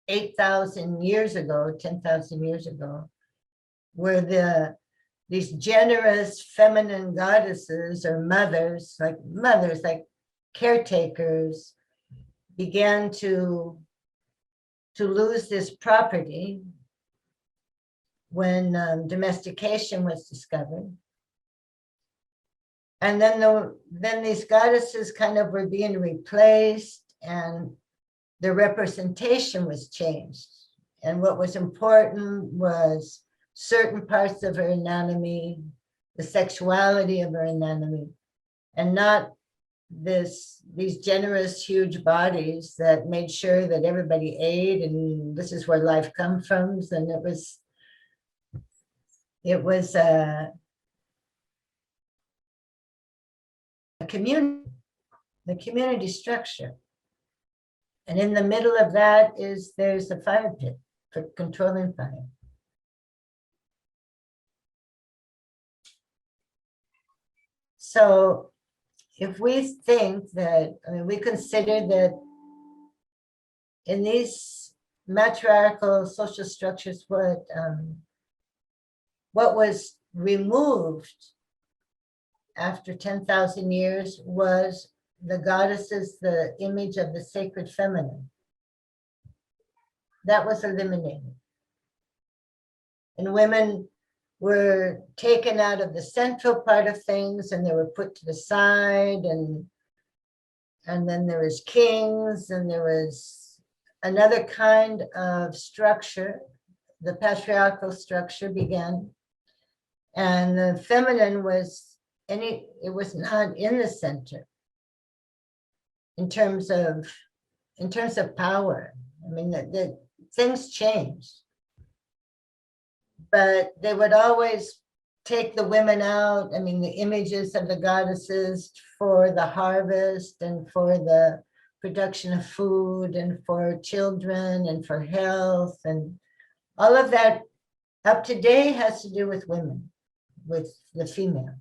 8,000 years ago, 10,000 years ago, where these generous feminine goddesses or mothers, like caretakers, began to to lose this property when domestication was discovered. And then these goddesses kind of were being replaced, and the representation was changed. And what was important was certain parts of her anatomy, the sexuality of her anatomy, and not these generous, huge bodies that made sure that everybody ate, and this is where life comes from. And it was a community, the community structure. And in the middle of that there's a fire pit for controlling fire. So if we think that, I mean, we consider that in these matriarchal social structures, what was removed after 10,000 years was the goddesses, the image of the sacred feminine. That was eliminated. And women were taken out of the central part of things, and they were put to the side, and then there was kings, and there was another kind of structure. The patriarchal structure began, and the feminine was it was not in the center in terms of power. I mean, the things changed, but they would always take the women out. I mean, the images of the goddesses for the harvest and for the production of food and for children and for health, and all of that up to date has to do with women, with the female.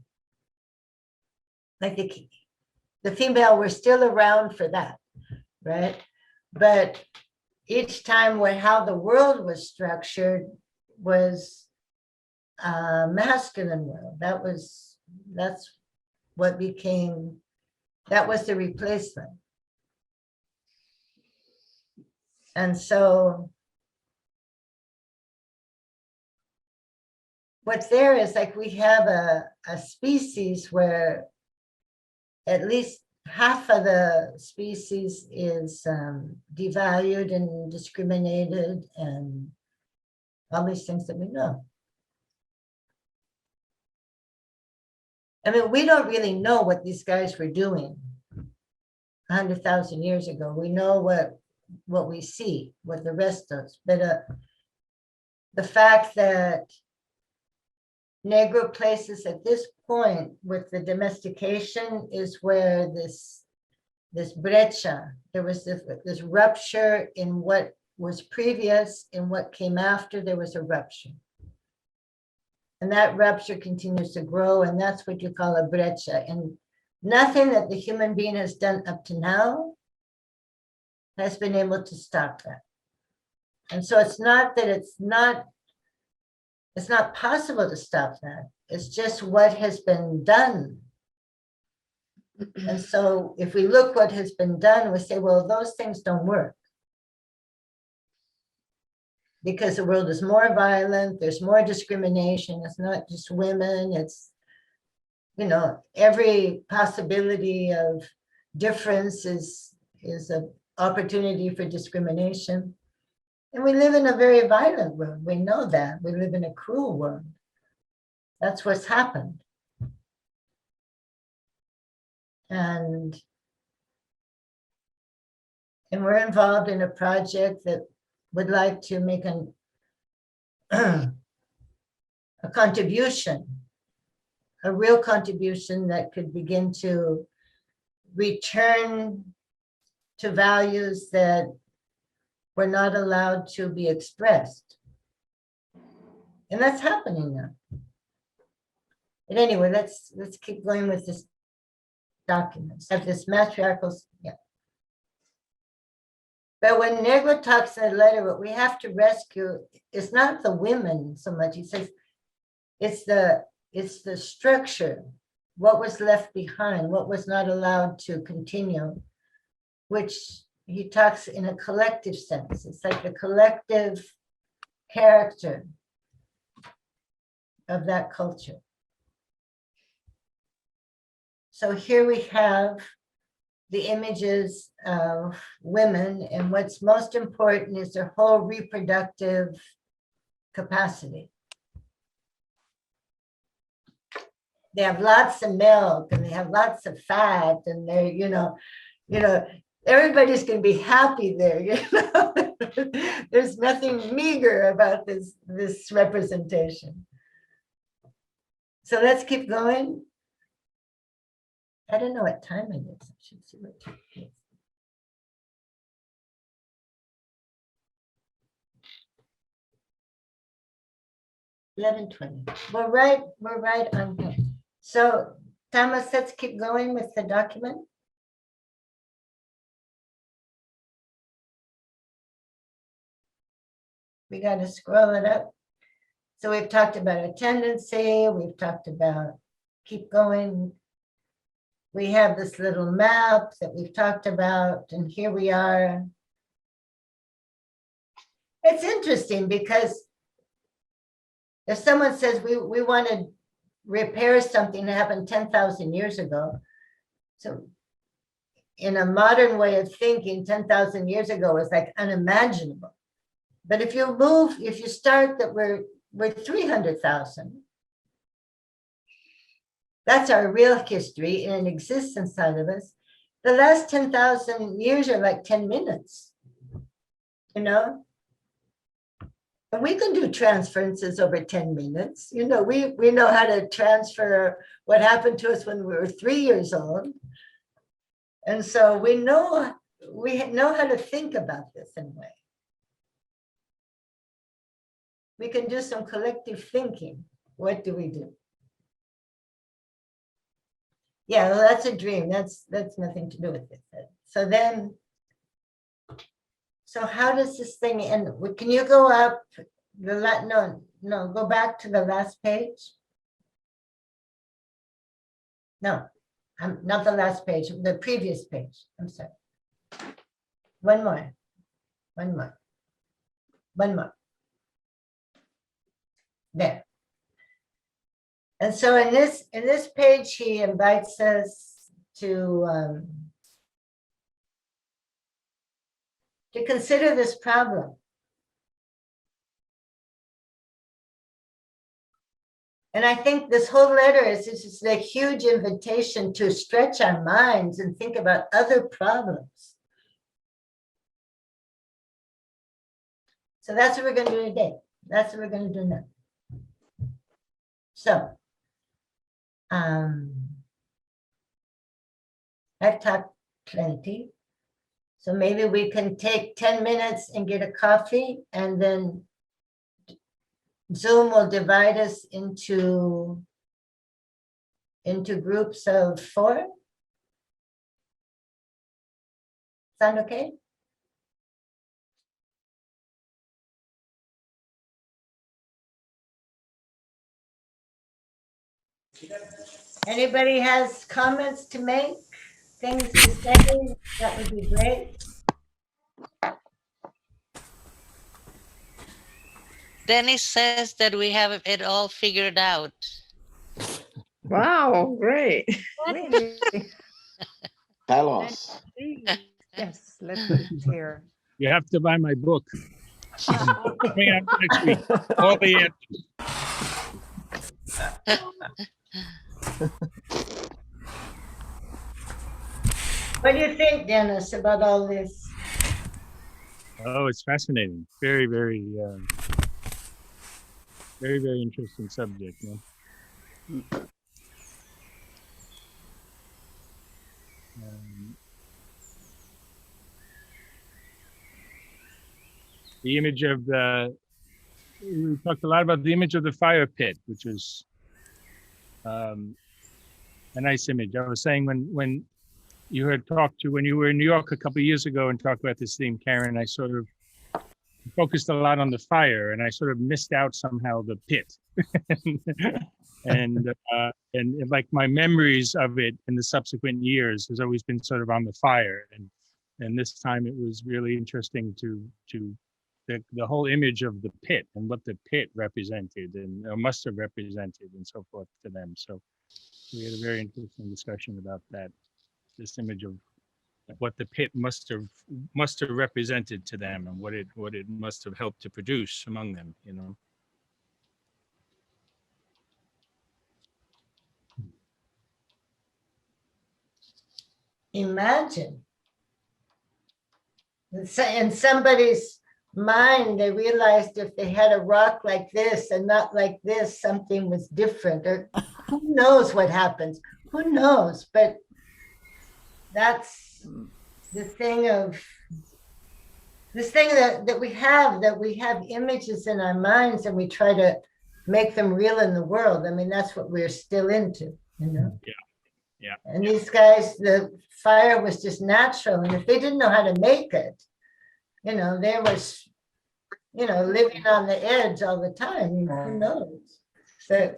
Like the female were still around for that, right? But each time how the world was structured was a masculine world. That's what became, that was the replacement. And so what's there is like we have a species where at least half of the species is devalued and discriminated and all these things that we know. I mean, we don't really know what these guys were doing 100,000 years ago. We know what we see, what the rest does. But the fact that Negro places at this point with the domestication is where this brecha, there was this rupture in what was previous, and what came after, there was a rupture. And that rupture continues to grow, and that's what you call a brecha. And nothing that the human being has done up to now has been able to stop that. And so it's not that it's not possible to stop that. It's just what has been done. And so if we look what has been done, we say, well, those things don't work. Because the world is more violent, there's more discrimination. It's not just women, it's, you know, every possibility of difference is an opportunity for discrimination. And we live in a very violent world. We know that. We live in a cruel world. That's what's happened. And we're involved in a project that would like to make a contribution, a real contribution that could begin to return to values that were not allowed to be expressed. And that's happening now. But anyway, let's keep going with this document. Have this matriarchal, yeah. But when Negro talks in a letter, what we have to rescue is not the women so much. He says it's the structure, what was left behind, what was not allowed to continue, which he talks in a collective sense. It's like the collective character of that culture. So here we have the images of women, and what's most important is their whole reproductive capacity. They have lots of milk and they have lots of fat, and they're, everybody's going to be happy there. There's nothing meager about this representation. So let's keep going. I don't know what time it is. I should see what time it is. $11:20. We're right on here. So Thomas, let's keep going with the document. We got to scroll it up. So we've talked about a tendency. We've talked about keep going. We have this little map that we've talked about, and here we are. It's interesting because if someone says we want to repair something that happened 10,000 years ago, so in a modern way of thinking, 10,000 years ago is like unimaginable. But if you start that we're 300,000, that's our real history and it exists inside of us. The last 10,000 years are like 10 minutes, And we can do transferences over 10 minutes. We know how to transfer what happened to us when we were 3 years old. And so we know how to think about this in a way. We can do some collective thinking. What do we do? Yeah, well, that's a dream. That's nothing to do with it. So how does this thing end? Can you go up go back to the last page. No, not the last page, the previous page. I'm sorry. One more. There. And so in this page, he invites us to consider this problem. And I think this whole letter is just a huge invitation to stretch our minds and think about other problems. So that's what we're going to do today. That's what we're going to do now. So, I've talked plenty. So maybe we can take 10 minutes and get a coffee, and then Zoom will divide us into groups of 4. Sound okay? Anybody has comments to make, things to say? That would be great. Dennis says that we have it all figured out. Wow, great. Really? Tell us. Yes, let's hear. You have to buy my book. Coming out next week. All the answers. What do you think, Dennis, about all this? Oh, it's fascinating. Very, very, very, very interesting subject. Man. The image of we talked a lot about the image of the fire pit, which is a nice image. I was saying when you had talked when you were in New York a couple of years ago and talked about this theme, Karen, I sort of focused a lot on the fire and I sort of missed out somehow the pit. and like my memories of it in the subsequent years has always been sort of on the fire. And this time it was really interesting to the whole image of the pit and what the pit represented and or must have represented and so forth to them. So we had a very interesting discussion about that, this image of what the pit must have represented to them and what it must have helped to produce among them, you know. Imagine. In somebody's mind, they realized if they had a rock like this and not like this, something was different. Or who knows what happens? Who knows? But that's the thing of this thing that we have images in our minds and we try to make them real in the world. I mean, that's what we're still into, you know? Yeah. And these guys, the fire was just natural. And if they didn't know how to make it, you know, they was, you know, living on the edge all the time. Who knows? So,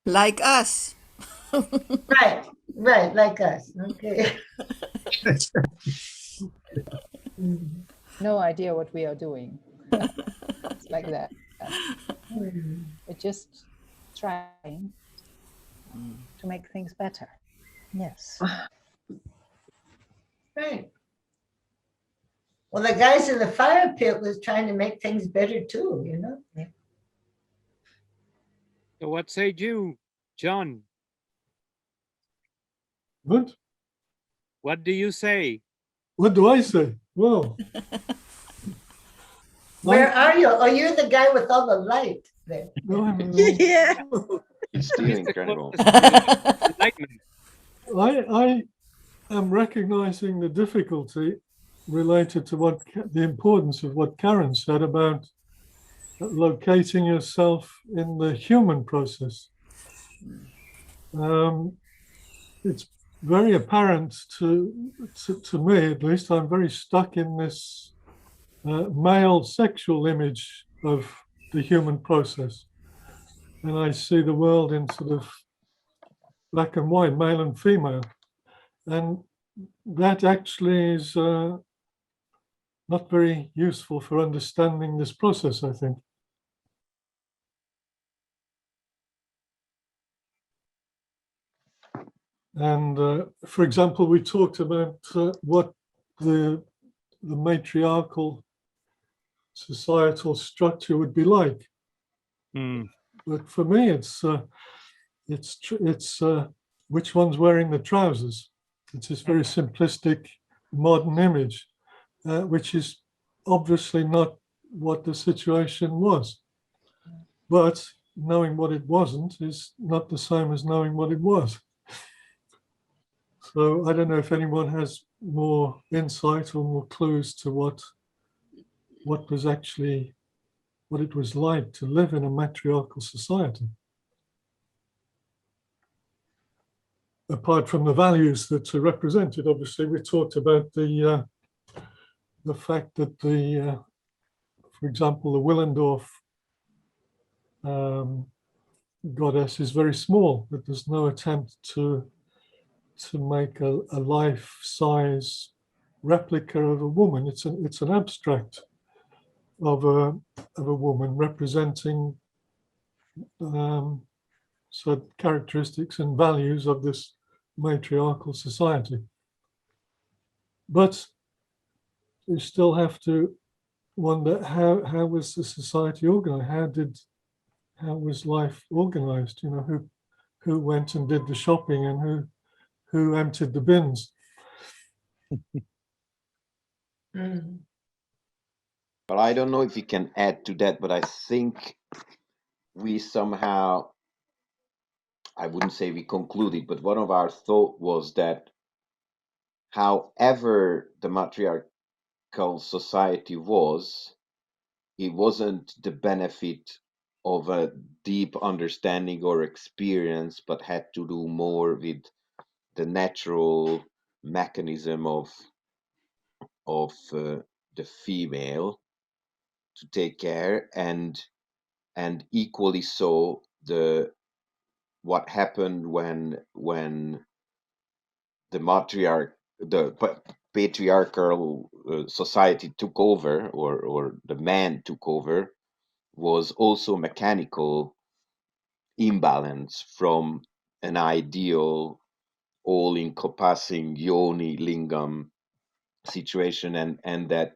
Like us. right, like us. Okay. No idea what we are doing. It's like that. We're just trying to make things better. Yes. Right. Well, the guys in the fire pit was trying to make things better too, you know? So what say you, John? What? What do you say? What do I say? Well, Where are you? Oh, you're the guy with all the light there. Yeah. It's still incredible. Enlightenment. I am recognizing the difficulty related to the importance of what Karen said about locating yourself in the human process. It's very apparent to me, at least. I'm very stuck in this male sexual image of the human process, and I see the world in sort of black and white, male and female, and that actually is not very useful for understanding this process, I think. And for example, we talked about what the matriarchal societal structure would be like. But for me, it's which one's wearing the trousers. It's this very simplistic modern image, which is obviously not what the situation was. But knowing what it wasn't is not the same as knowing what it was. So I don't know if anyone has more insight or more clues to what was actually, what it was like to live in a matriarchal society. Apart from the values that are represented, obviously, we talked about the fact that for example, the Willendorf goddess is very small, that there's no attempt to make a life-size replica of a woman. It's an abstract of a woman representing certain characteristics and values of this matriarchal society. But you still have to wonder how was the society organized? How was life organized? You know, who went and did the shopping and who emptied the bins? Well, I don't know if you can add to that, but I think we somehow, I wouldn't say we concluded, but one of our thought was that however the matriarchal society was, it wasn't the benefit of a deep understanding or experience, but had to do more with the natural mechanism of the female to take care, and equally so what happened when the matriarch, patriarchal society took over, or the man took over, was also mechanical imbalance from an ideal, all-encompassing yoni lingam situation, and that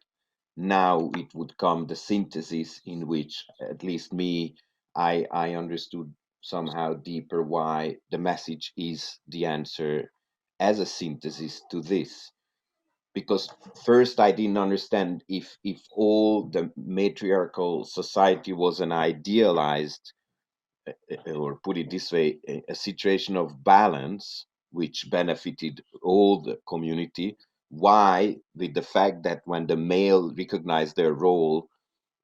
now it would come the synthesis in which, at least me, I understood somehow deeper why the message is the answer as a synthesis to this. Because first I didn't understand if all the matriarchal society was an idealized, or put it this way, a situation of balance which benefited all the community. Why, with the fact that when the male recognized their role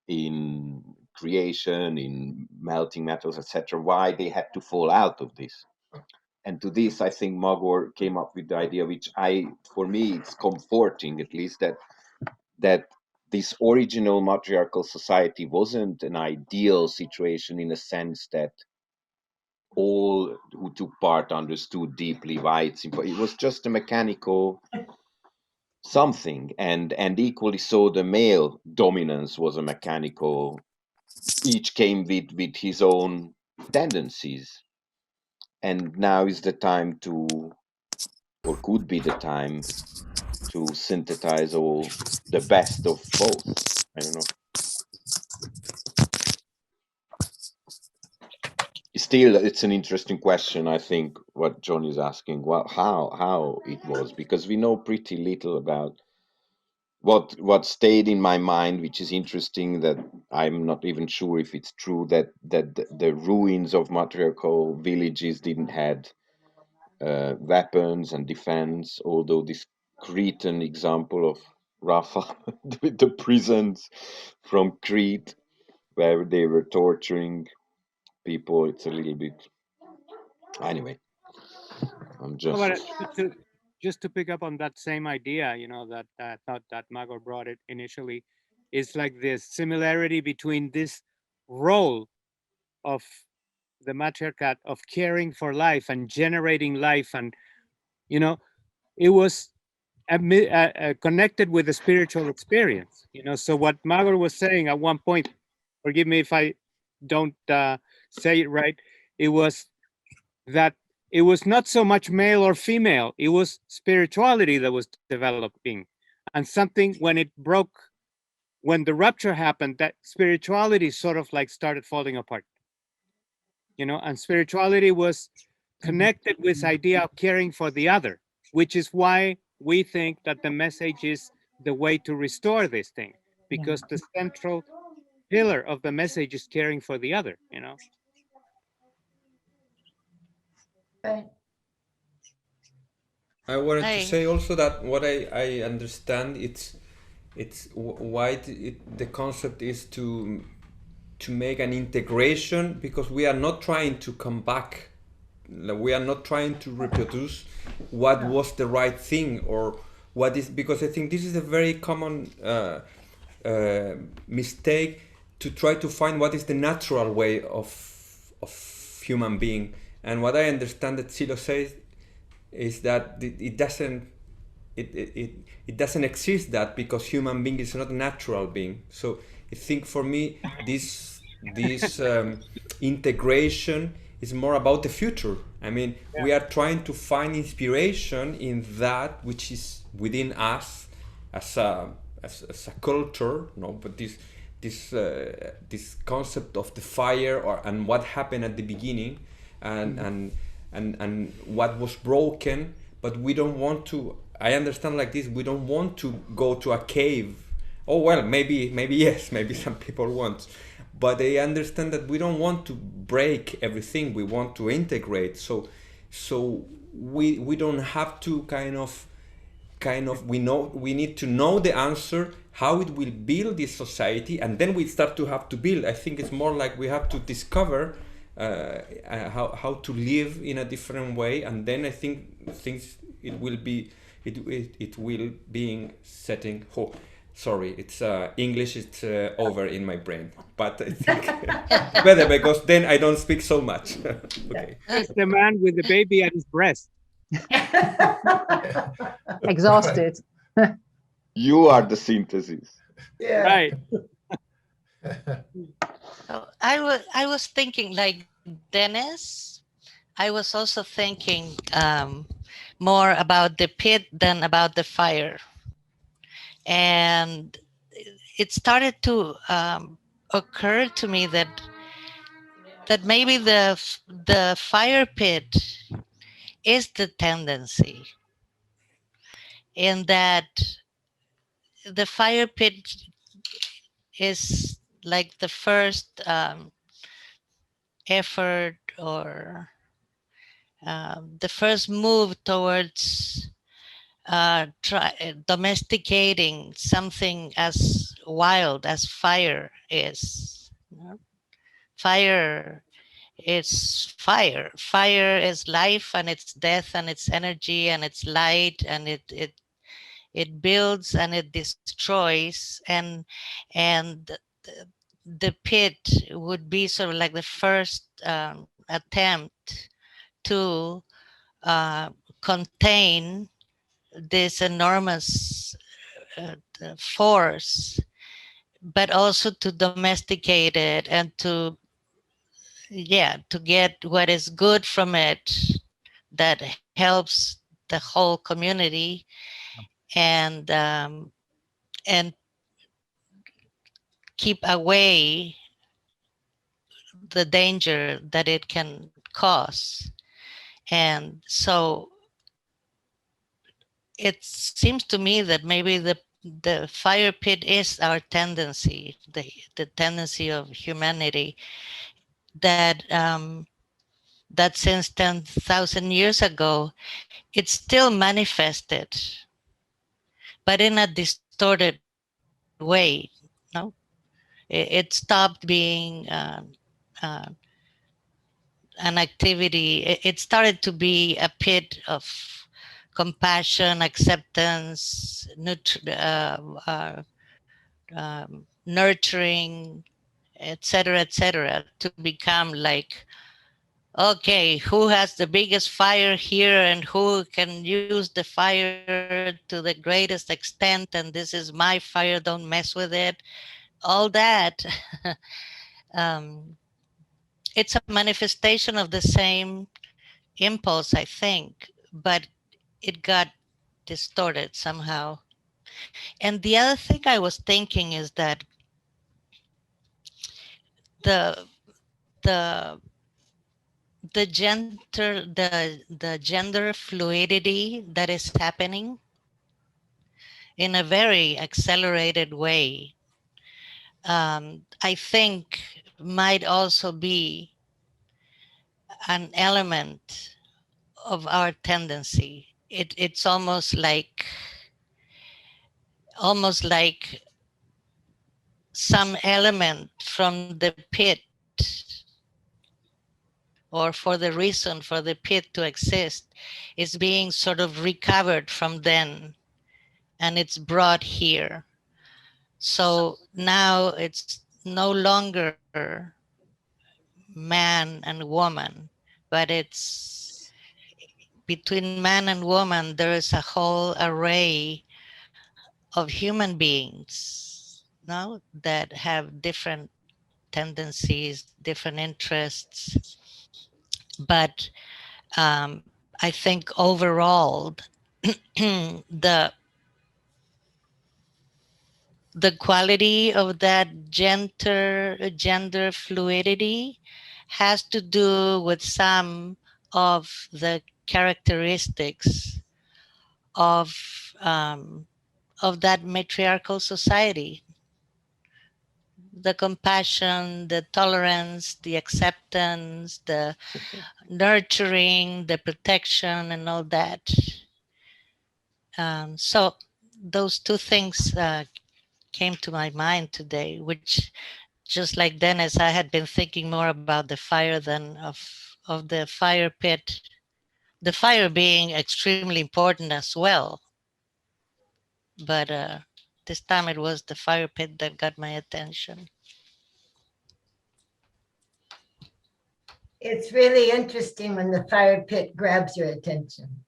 in creation, in melting metals, etc., why they had to fall out of this? And to this, I think Magor came up with the idea, which for me, it's comforting, at least, that this original matriarchal society wasn't an ideal situation in a sense that all who took part understood deeply why it's important. It was just a mechanical something, and equally so the male dominance was a mechanical, each came with his own tendencies. And now is the time to, or could be the time, to synthesize all the best of both. I don't know. Still, it's an interesting question, I think, what John is asking. Well, how it was, because we know pretty little about what stayed in my mind, which is interesting, that I'm not even sure if it's true, that the ruins of matriarchal villages didn't had weapons and defense, although this Cretan example of Rafa with the prisons from Crete where they were torturing people, it's a little bit, anyway, I'm No, just but just to pick up on that same idea, that I thought that Magor brought it initially, is like this similarity between this role of the matriarchat of caring for life and generating life, and it was connected with the spiritual experience. So what Magor was saying at one point, forgive me if I don't say it right, it was that it was not so much male or female, it was spirituality that was developing. And something, when it broke, when the rupture happened, that spirituality sort of like started falling apart. And spirituality was connected with idea of caring for the other, which is why we think that the message is the way to restore this thing, because the central pillar of the message is caring for the other. Right. I wanted to Hey. say also that what I understand, why the concept is to make an integration, because we are not trying to come back, we are not trying to reproduce what was the right thing, or what is, because I think this is a very common mistake, to try to find what is the natural way of human being. And what I understand that Silo says is that it doesn't exist, that because human being is not a natural being. So I think for me this integration is more about the future. I mean, we are trying to find inspiration in that which is within us as a culture, but this concept of the fire, and what happened at the beginning, and what was broken. But we don't want to, I understand like this, we don't want to go to a cave. Oh well, maybe yes, maybe some people want, but I understand that we don't want to break everything, we want to integrate. So we don't have to kind of we need to know the answer, how it will build this society, and then we start to have to build. I think it's more like we have to discover how to live in a different way, and then I think things it will be setting. Oh, sorry, it's English. It's over in my brain, but I think better, because then I don't speak so much. Okay. It's the man with the baby at his breast. Exhausted. You are the synthesis. Yeah. Right. So I was thinking like Dennis. I was also thinking more about the pit than about the fire, and it started to occur to me that maybe the fire pit is the tendency, in that the fire pit is like the first effort, or the first move towards domesticating something as wild as fire is. You know? Fire is fire. Fire is life, and it's death, and it's energy, and it's light, and it builds and it destroys, and the pit would be sort of like the first attempt to contain this enormous force, but also to domesticate it, and to, yeah, to get what is good from it, that helps the whole community, and and keep away the danger that it can cause. And so it seems to me that maybe the fire pit is our tendency, the tendency of humanity, that that since 10,000 years ago, it's still manifested, but in a distorted way. No, it stopped being uh, an activity. It started to be a pit of compassion, acceptance, nurturing, etc., to become like, okay, who has the biggest fire here, and who can use the fire to the greatest extent, and this is my fire, don't mess with it. All that. um, it's a manifestation of the same impulse, I think, but it got distorted somehow. And the other thing I was thinking is that the the the gender fluidity that is happening in a very accelerated way, I think might also be an element of our tendency. It's almost like some element from the pit, or for the reason for the pit to exist, is being sort of recovered from then, and it's brought here. So now it's no longer man and woman, but it's between man and woman, there is a whole array of human beings, no, that have different tendencies, different interests. But I think overall, the quality of that gender fluidity has to do with some of the characteristics of that matriarchal society: the compassion, the tolerance, the acceptance, the nurturing, the protection, and all that. So those two things came to my mind today, which, just like Dennis, I had been thinking more about the fire than of the fire pit, the fire being extremely important as well. But this time it was the fire pit that got my attention. It's really interesting when the fire pit grabs your attention.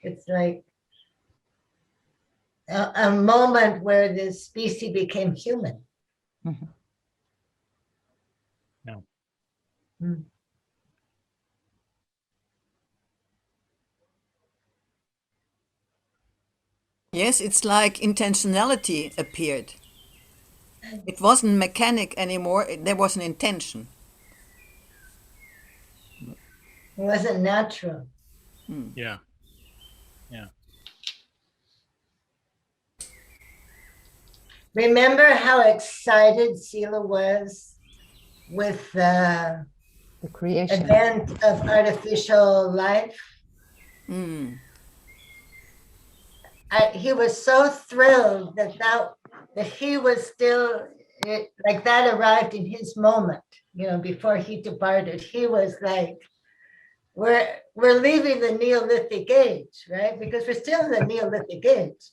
It's like a moment where this species became human. No. Mm. Yes, it's like intentionality appeared. It wasn't mechanic anymore. There was an intention. It wasn't natural. Yeah. Yeah. Remember how excited Sila was with the creation. advent of artificial life? He was so thrilled that he was still, like that arrived in his moment, before he departed. He was like, we're leaving the Neolithic age, right? Because we're still in the Neolithic age.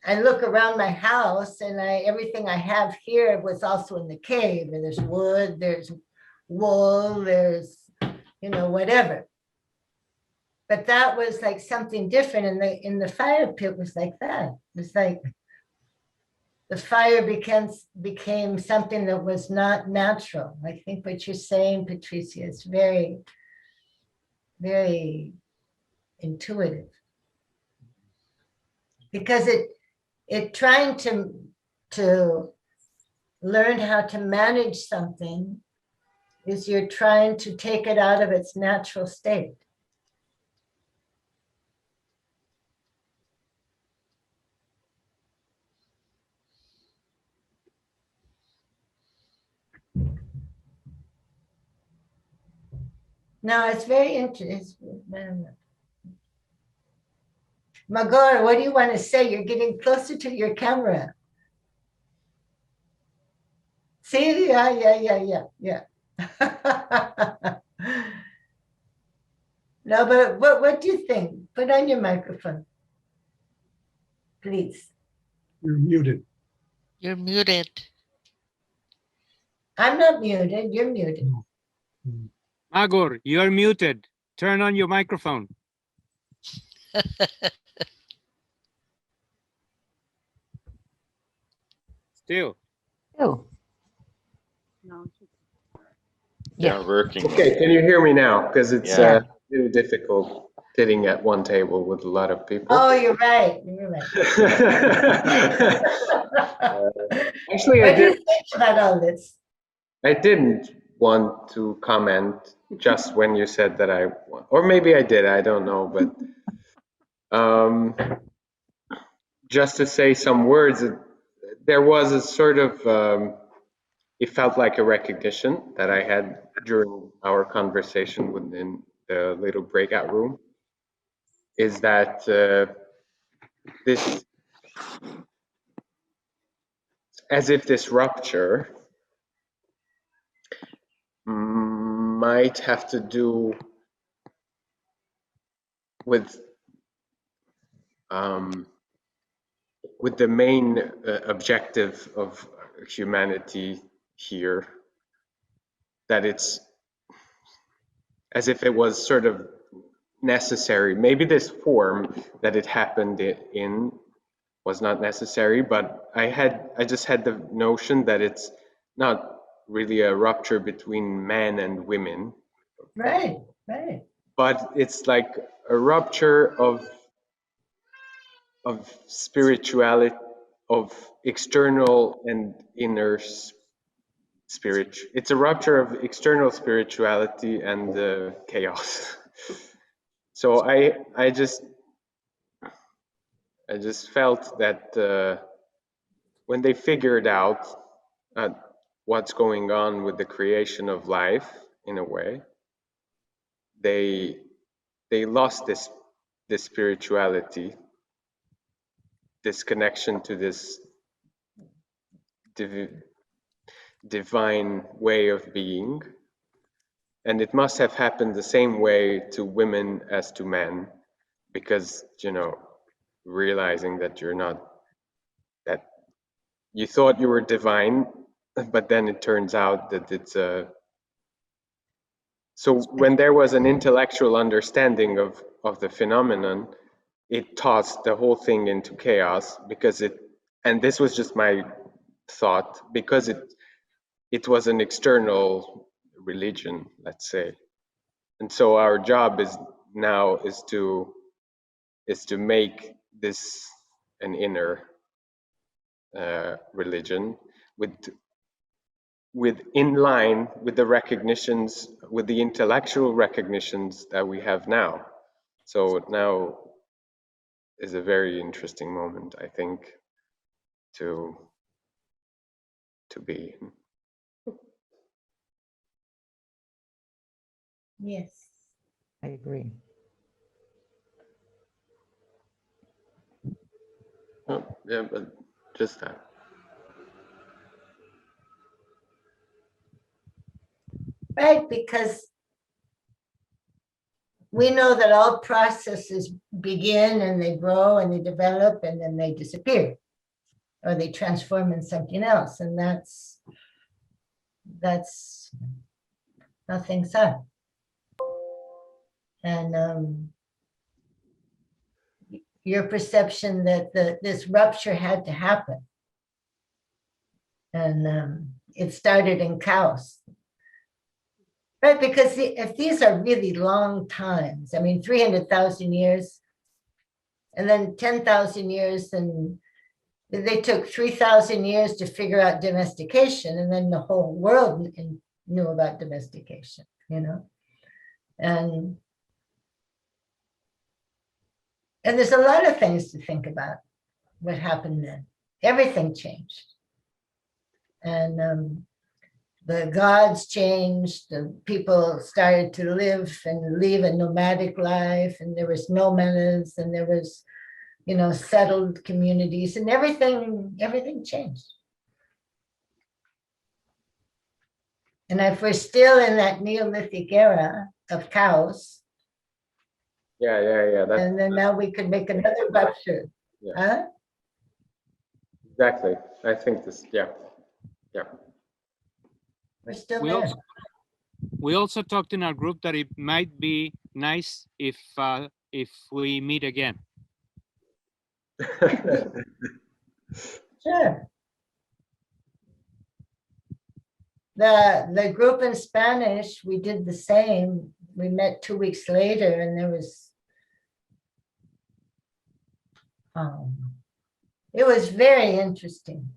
I look around my house and everything I have here was also in the cave. And there's wood, there's wool, there's, whatever. But that was like something different. And in the fire pit was like that. It's like the fire became something that was not natural. I think what you're saying, Patricia, is very, very intuitive. Because it trying to learn how to manage something is you're trying to take it out of its natural state. No, it's very interesting. Magor, what do you want to say? You're getting closer to your camera. See? Yeah. No, but what do you think? Put on your microphone, please. You're muted. You're muted. I'm not muted. You're muted. Magor, you're muted. Turn on your microphone. Still. Oh. They are working. Okay, can you hear me now? Because it's Yeah. a little difficult sitting at one table with a lot of people. Oh, you're right. You're right. Actually, what do you think about all this? I didn't want to comment just when you said that or maybe I did, I don't know, but just to say some words, there was a sort of, it felt like a recognition that I had during our conversation within the little breakout room, is that this, as if this rupture might have to do with the main objective of humanity here, that it's as if it was sort of necessary. Maybe this form that it happened in was not necessary, but I just had the notion that it's not really a rupture between men and women. Right. But it's like a rupture of spirituality, of external and inner spirit. It's a rupture of external spirituality and chaos. So I just felt that when they figured out what's going on with the creation of life, in a way, they lost this spirituality, this connection to this divine way of being. And it must have happened the same way to women as to men, because, realizing that you're not, that you thought you were divine, but then it turns out that it's so when there was an intellectual understanding of the phenomenon, it tossed the whole thing into chaos because and this was just my thought, because it was an external religion, let's say. And so our job is to make this an inner religion with in line with the recognitions, with the intellectual recognitions that we have now. So now is a very interesting moment, I think, to be in. Yes. I agree. Oh, yeah, but just that. Right, because we know that all processes begin and they grow and they develop and then they disappear or they transform in something else. And that's how things are. And your perception that this rupture had to happen. And it started in chaos. Right, because if these are really long times, I mean, 300,000 years, and then 10,000 years, and they took 3,000 years to figure out domestication, and then the whole world knew about domestication, you know? And there's a lot of things to think about what happened then. Everything changed. And the gods changed, the people started to live and live a nomadic life, and there was nomads, and there was, you know, settled communities, and everything changed. And if we're still in that Neolithic era of chaos, Yeah. and then now we could make another rupture. Yeah. Huh? Exactly. I think this, yeah. We're still We there. we also talked in our group that it might be nice if we meet again. Sure. The group in Spanish, we did the same. We met 2 weeks later, and there was, it was very interesting.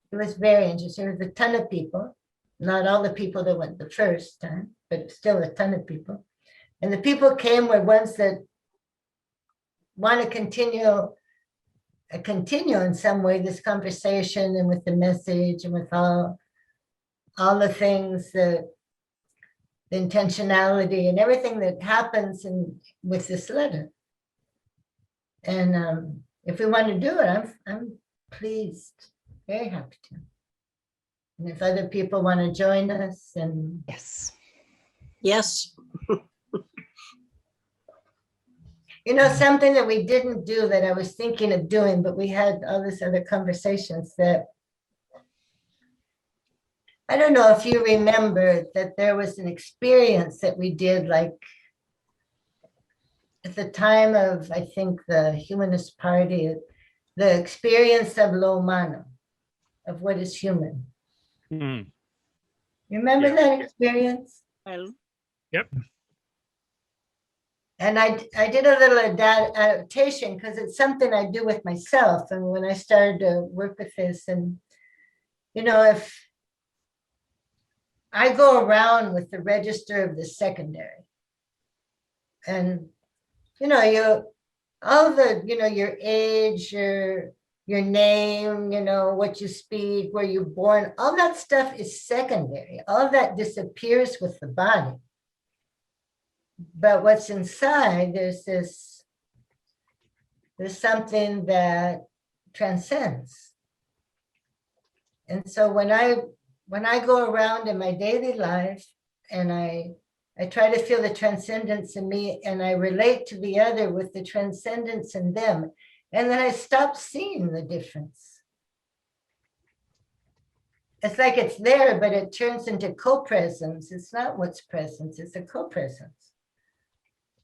It was very interesting. There was a ton of people, not all the people that went the first time, but still a ton of people. And the people came were ones that want to continue in some way this conversation, and with the message, and with all the things, the intentionality and everything that happens with this letter. And if we want to do it, I'm pleased, very happy to. And if other people want to join us, and yes. Yes. you know, something that we didn't do that I was thinking of doing, but we had all these other conversations that, I don't know if you remember that there was an experience that we did, like at the time of, I think, the Humanist Party, the experience of lo humano, of what is human. Hmm. You remember Yeah. that experience? Well, Yep. And I did a little adaptation because it's something I do with myself. And when I started to work with this, and, you know, if I go around with the register of the secondary, and, you know, all the, you know, your age, your name, you know, what you speak, where you're born, all that stuff is secondary. All that disappears with the body. But what's inside, there's something that transcends. And so when I go around in my daily life, and I try to feel the transcendence in me, and I relate to the other with the transcendence in them, and then I stop seeing the difference. It's like it's there, but it turns into co-presence. It's not what's present, it's a co-presence.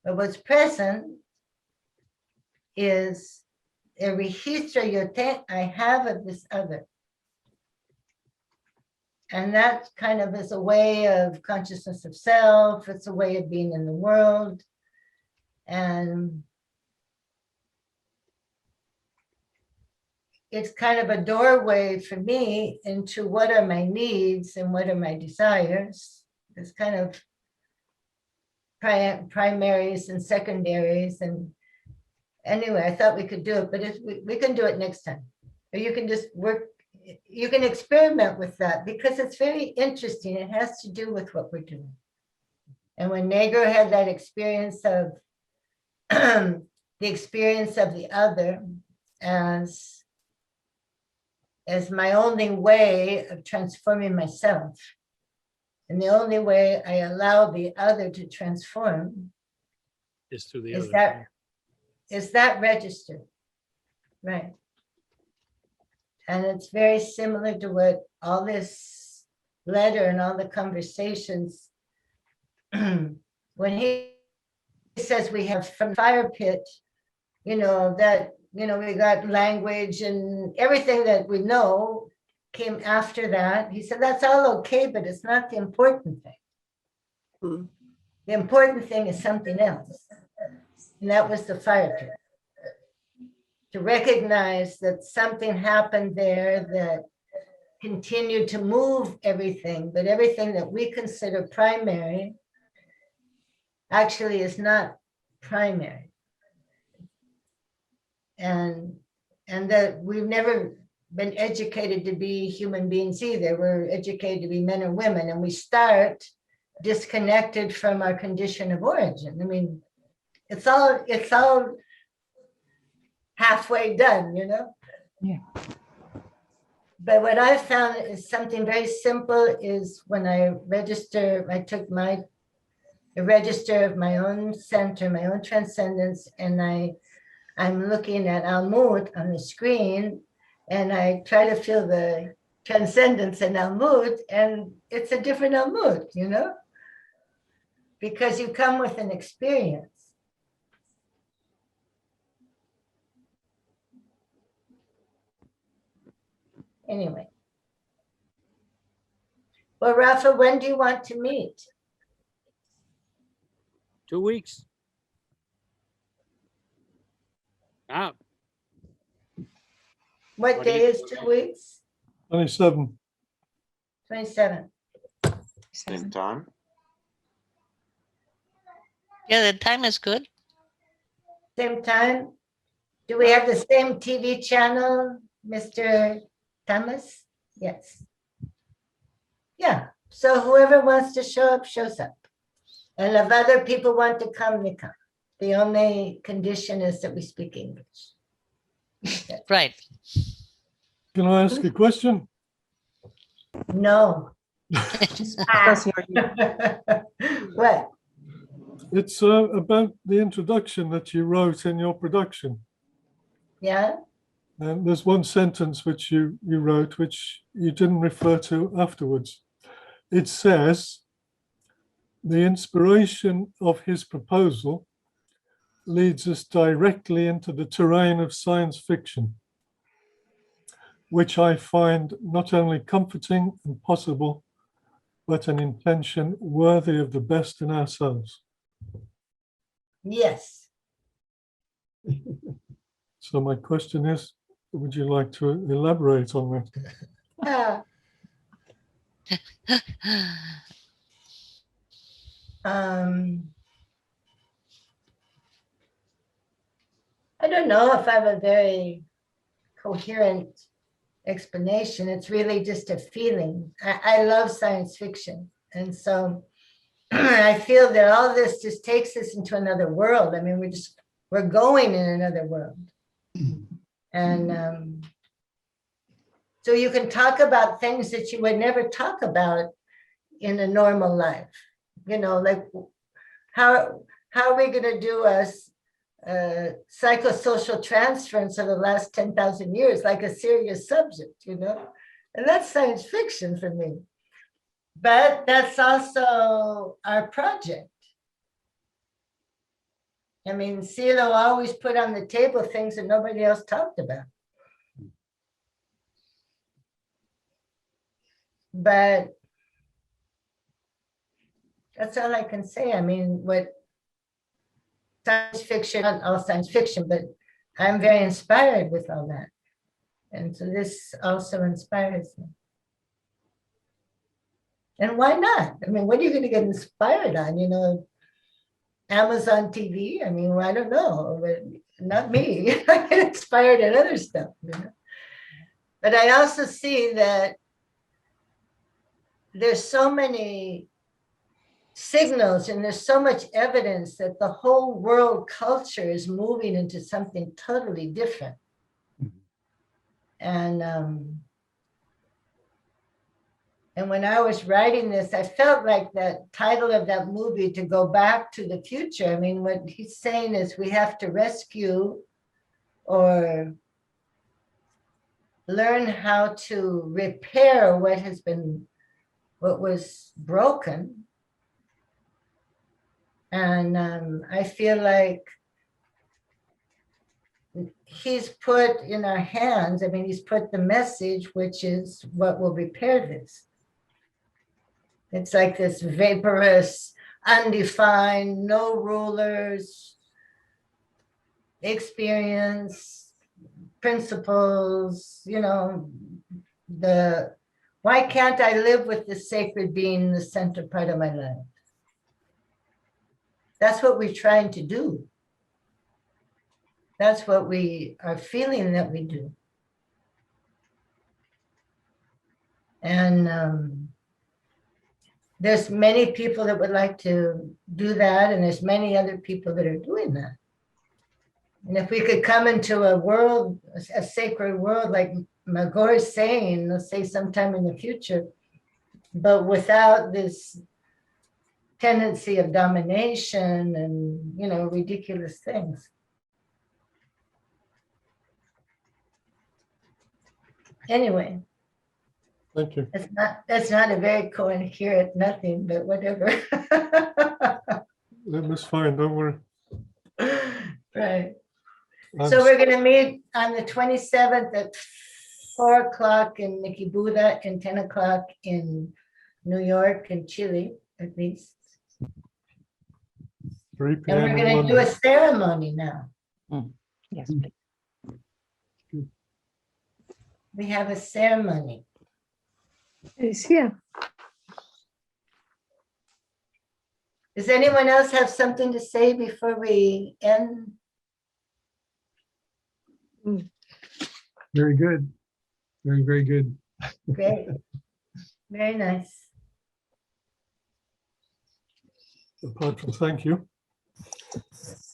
But what's present is a registro I have of this other. And that kind of is a way of consciousness of self. It's a way of being in the world. And it's kind of a doorway for me into what are my needs and what are my desires. It's kind of primaries and secondaries. And anyway, I thought we could do it, but we can do it next time. Or you can just work, you can experiment with that because it's very interesting. It has to do with what we're doing. And when Negro had that experience of the experience of the other as my only way of transforming myself, and the only way I allow the other to transform Is through the is other. that register, right? And it's very similar to what all this letter and all the conversations, when he says we have from fire pit, that, we got language and everything that we know came after that. He said, that's all okay, but it's not the important thing. The important thing is something else. And that was the fire pit. To recognize that something happened there that continued to move everything, but everything that we consider primary actually is not primary. And that we've never been educated to be human beings either. We're educated to be men or women, and we start disconnected from our condition of origin. I mean, it's all halfway done, Yeah. But what I found is something very simple is when I took the register of my own center, my own transcendence, and I'm looking at Almut on the screen, and I try to feel the transcendence in Almut, and it's a different Almut, because you come with an experience. Anyway. Well, Rafa, when do you want to meet? 2 weeks. Ah, What What do day you- is 2 weeks? 27. 27. Same time. Yeah, the time is good. Same time? Do we have the same TV channel, Mr. Thomas? Yes. Yeah, so whoever wants to show up, shows up. And if other people want to come, they come. The only condition is that we speak English. Right. Can I ask a question? No. What? It's about the introduction that you wrote in your production. Yeah? And there's one sentence which you wrote, which you didn't refer to afterwards. It says, the inspiration of his proposal leads us directly into the terrain of science fiction, which I find not only comforting and possible, but an intention worthy of the best in ourselves. Yes. So my question is, would you like to elaborate on that? I don't know if I have a very coherent explanation. It's really just a feeling. I love science fiction. And so I feel that all this just takes us into another world. I mean, we're going in another world. And so you can talk about things that you would never talk about in a normal life. Like how are we going to do a psychosocial transference of the last 10,000 years, like a serious subject, And that's science fiction for me. But that's also our project. I mean, CeeLo always put on the table things that nobody else talked about. But that's all I can say. I mean, what science fiction, not all science fiction, but I'm very inspired with all that. And so this also inspires me. And why not? I mean, what are you going to get inspired on? You know, Amazon TV? I mean, well, I don't know, but not me. I get inspired in other stuff. You know? But I also see that there's so many signals and there's so much evidence that the whole world culture is moving into something totally different. And when I was writing this, I felt like that title of that movie, To Go Back to the Future. I mean, what he's saying is we have to rescue or learn how to repair what was broken. And I feel like he's put in our hands, I mean, he's put the message, which is what will repair this. It's like this vaporous, undefined, no rulers, experience, principles, you know, why can't I live with the sacred being in the center part of my life? That's what we're trying to do. That's what we are feeling that we do. And there's many people that would like to do that, and there's many other people that are doing that. And if we could come into a world, a sacred world, like Magor is saying, let's say sometime in the future, but without this tendency of domination and, you know, ridiculous things. Anyway. Thank you. That's not a very coherent nothing, but whatever. That was fine, don't worry. Right. So we're going to meet on the 27th at 4 o'clock in Mikebuda and 10 o'clock in New York and Chile, at least. 3 And p.m. we're going to do a ceremony now. Yes. We have a ceremony. It's here. Does anyone else have something to say before we end? Very good. Very, very good. Great. Very nice. Apart from thank you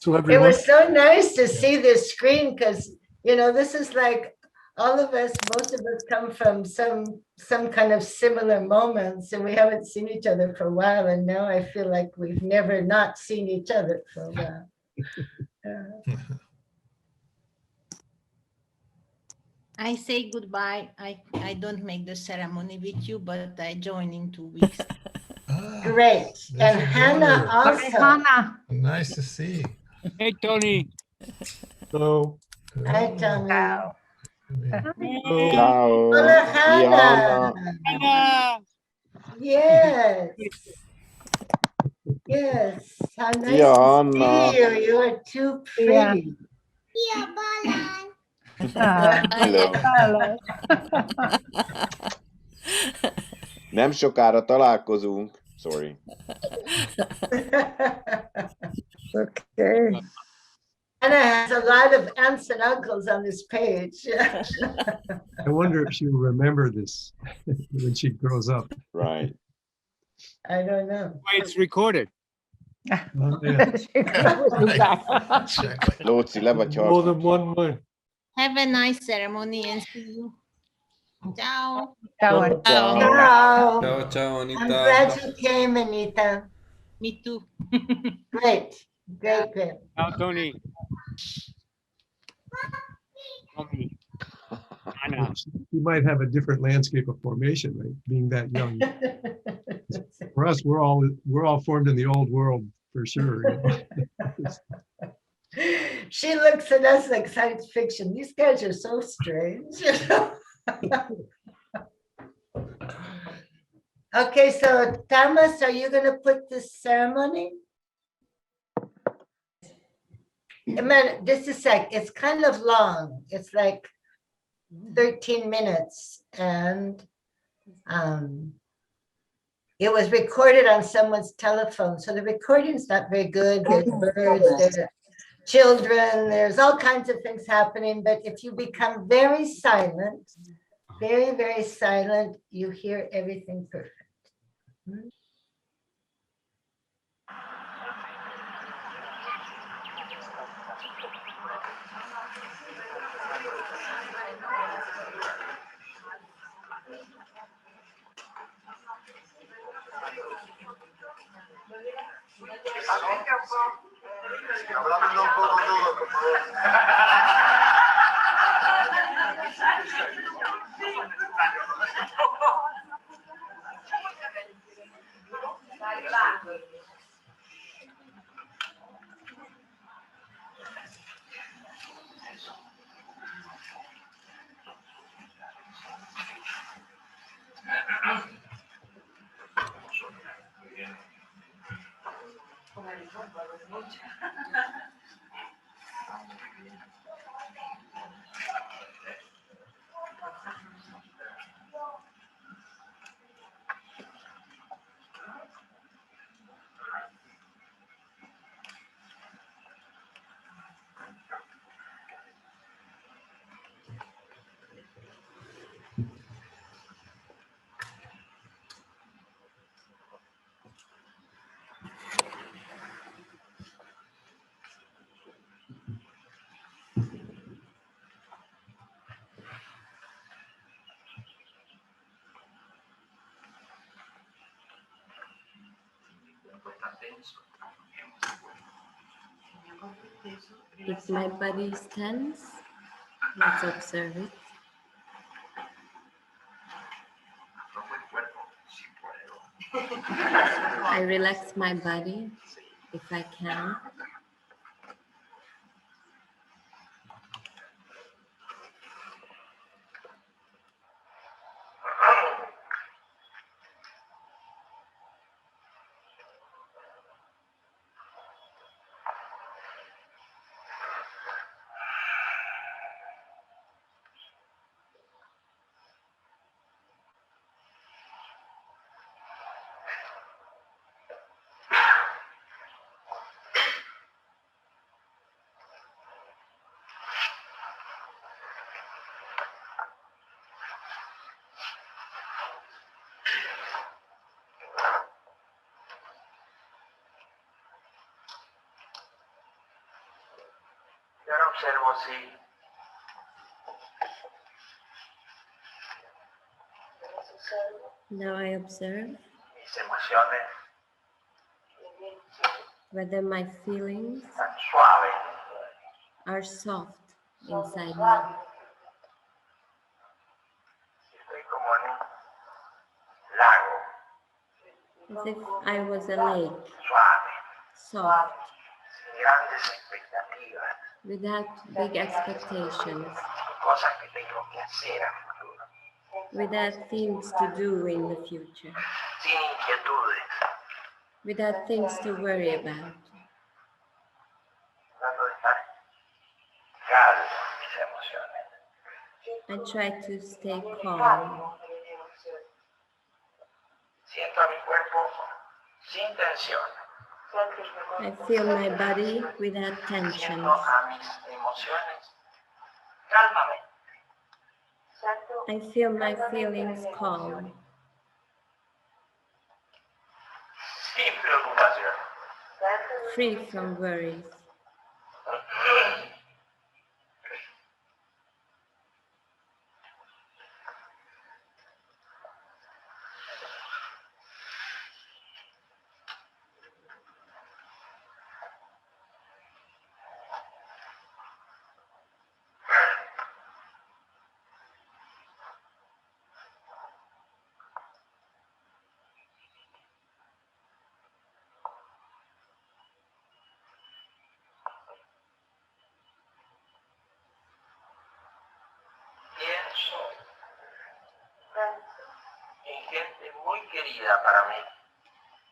to It everyone. was so nice to see this screen because, you know, this is like all of us, most of us come from some kind of similar moments and we haven't seen each other for a while. And now I feel like we've never not seen each other for a while. I say goodbye. I don't make the ceremony with you, but I join in 2 weeks. Great. And Hannah also. Hannah. Nice to see. Hey, Tony. Hello. Hi, Tony. Ciao. Hola, Hannah. Hannah. Yes. Yes. How nice Yeah, to Hannah. see you. You are too pretty. Hello. Nem sokára találkozunk. Sorry. Okay. Anna has a lot of aunts and uncles on this page. I wonder if she'll remember this when she grows up. Right. I don't know. It's recorded. Lóci, le vagy More than one way. Have a nice ceremony and see you. Ciao. Ciao. Ciao, ciao, I'm Anita. glad you came, Anita. Me too. Great. Great, great. Ciao, Tony. Tony. Hannah. You might have a different landscape of formation, right? Being that young. For us, we're all formed in the old world for sure. You know? She looks at us like science fiction. These guys are so strange. Okay, so Thomas, are you going to put this ceremony? I mean, just a sec. It's kind of long. It's like 13 minutes, and it was recorded on someone's telephone. So the recording's not very good. There's birds, there's children, there's all kinds of things happening. But if you become very silent, very, very silent, you hear everything perfect. If my body is tense, let's observe it. I relax my body if I can. Now I observe whether my feelings are soft inside me. As if I was a lake, soft, without big expectations, without things to do in the future, without things to worry about. I try to stay calm. I feel my body without tensions. I feel my feelings calm. Free from worries.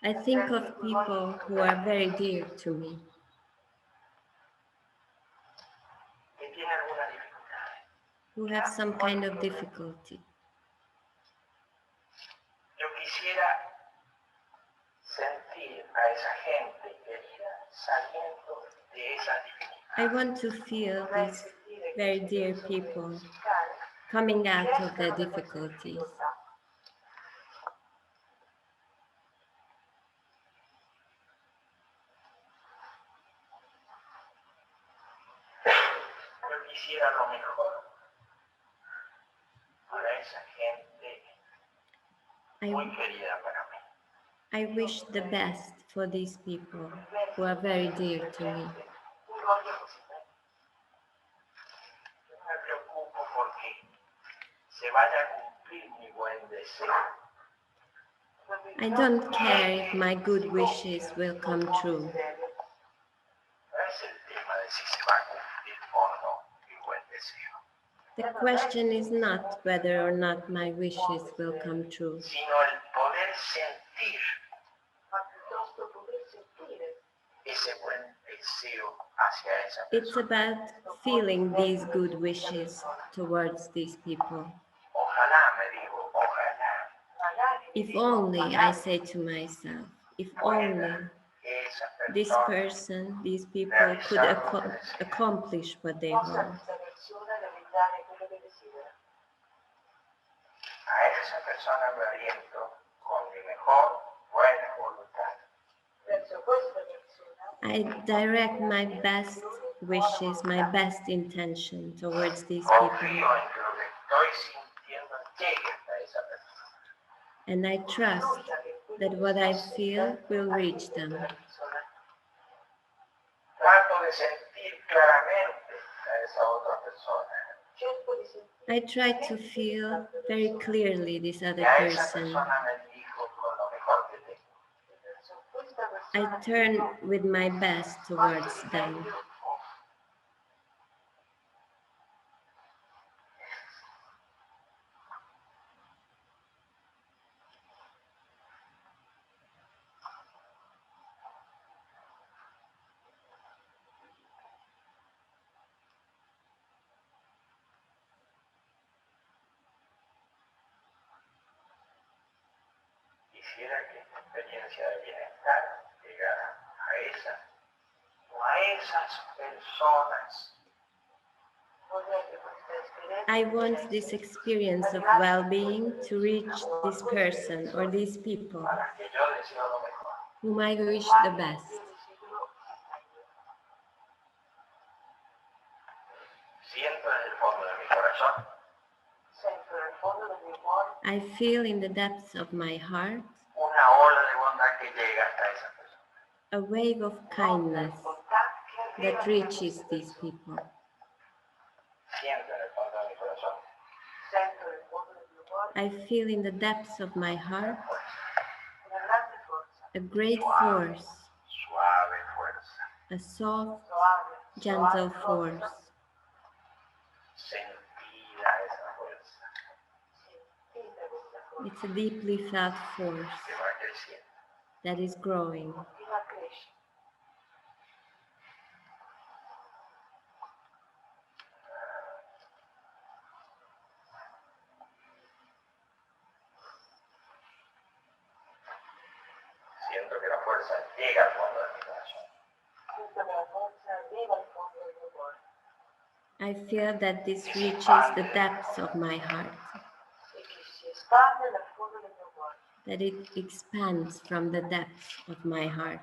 I think of people who are very dear to me, who have some kind of difficulty. I want to feel these very dear people coming out of their difficulties. I wish the best for these people who are very dear to me. I don't care if my good wishes will come true. The question is not whether or not my wishes will come true. It's about feeling these good wishes towards these people. If only, I say to myself, if only this person, these people could accomplish what they want. I direct my best wishes, my best intention towards these people. And I trust that what I feel will reach them. I try to feel very clearly this other person. I turn with my best towards them. I want this experience of well-being to reach this person or these people whom I wish the best. I feel in the depths of my heart a wave of kindness that reaches these people. I feel in the depths of my heart a great force, a soft, gentle force. It's a deeply felt force that is growing. I feel that this reaches the depths of my heart, that it expands from the depths of my heart.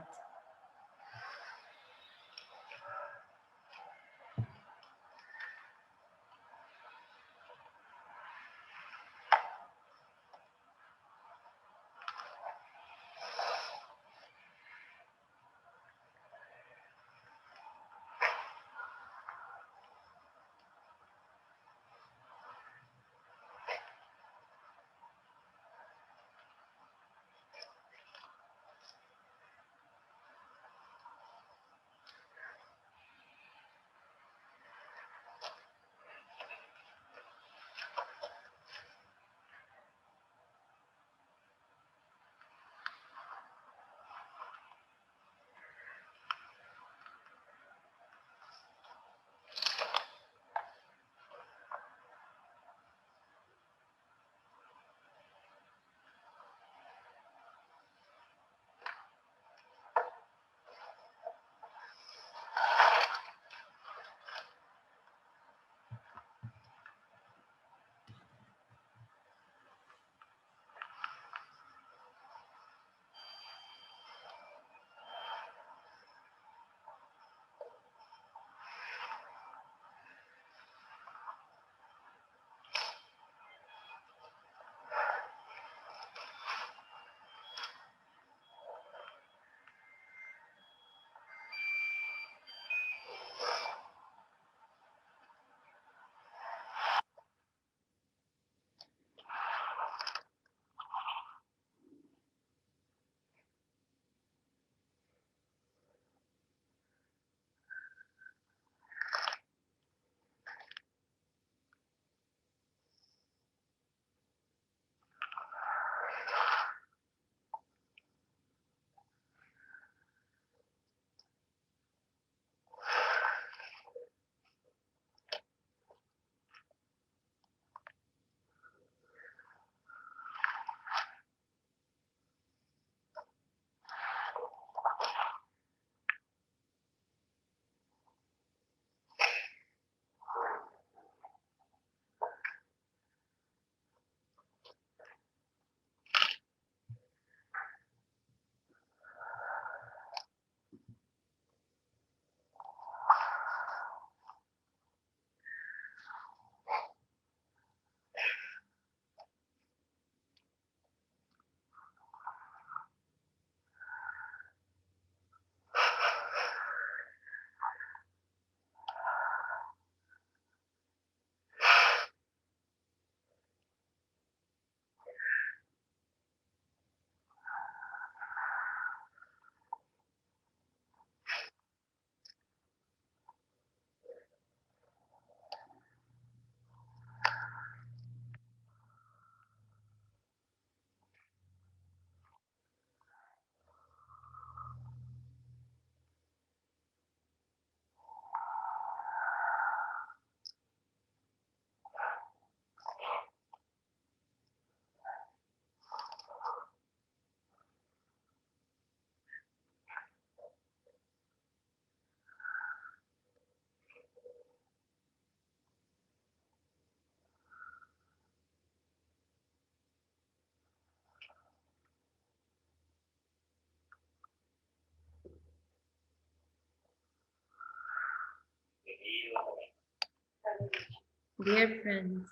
Dear friends,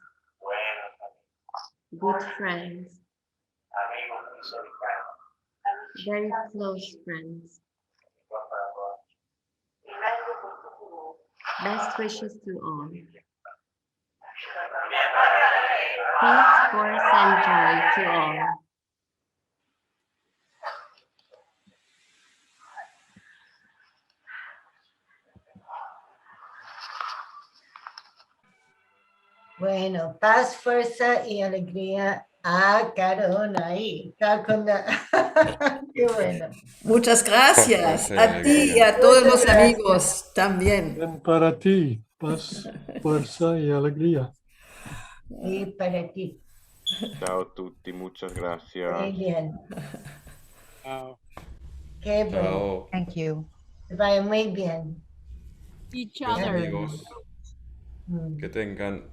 good friends, very close friends. Best wishes to all. Peace, force, and joy to all. Bueno, paz, fuerza y alegría a Carona. Qué bueno. Muchas gracias Fuerza y a ti y alegría. a todos Muchas los gracias. amigos también. Bien para ti, paz, fuerza y alegría. Y para ti. Ciao a tutti, muchas Muy gracias. bien. Chao. Qué bueno. Chao. Thank you. Que vaya muy bien. Each Los other. amigos Mm. que tengan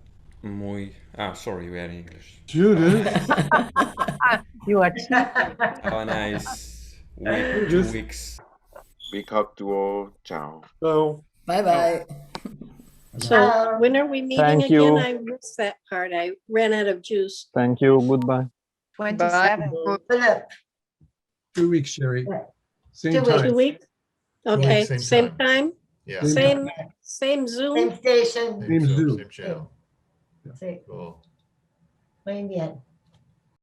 muy... Ah, sorry, we are in English. Judith, You are cheating. Have a nice week, Judith. 2 weeks. Big hug to all. Ciao. so Bye bye. So Ciao. when are we meeting Thank again? you. I missed that part. I ran out of juice. Thank you. Goodbye. 27. Philip, 2 weeks, Sherry. Same 2 weeks. time. 2 weeks? Okay, Same same time. time? Yeah. Same Same Zoom? Same station. Same Zoom. Same channel. Sí. Cool. Muy bien.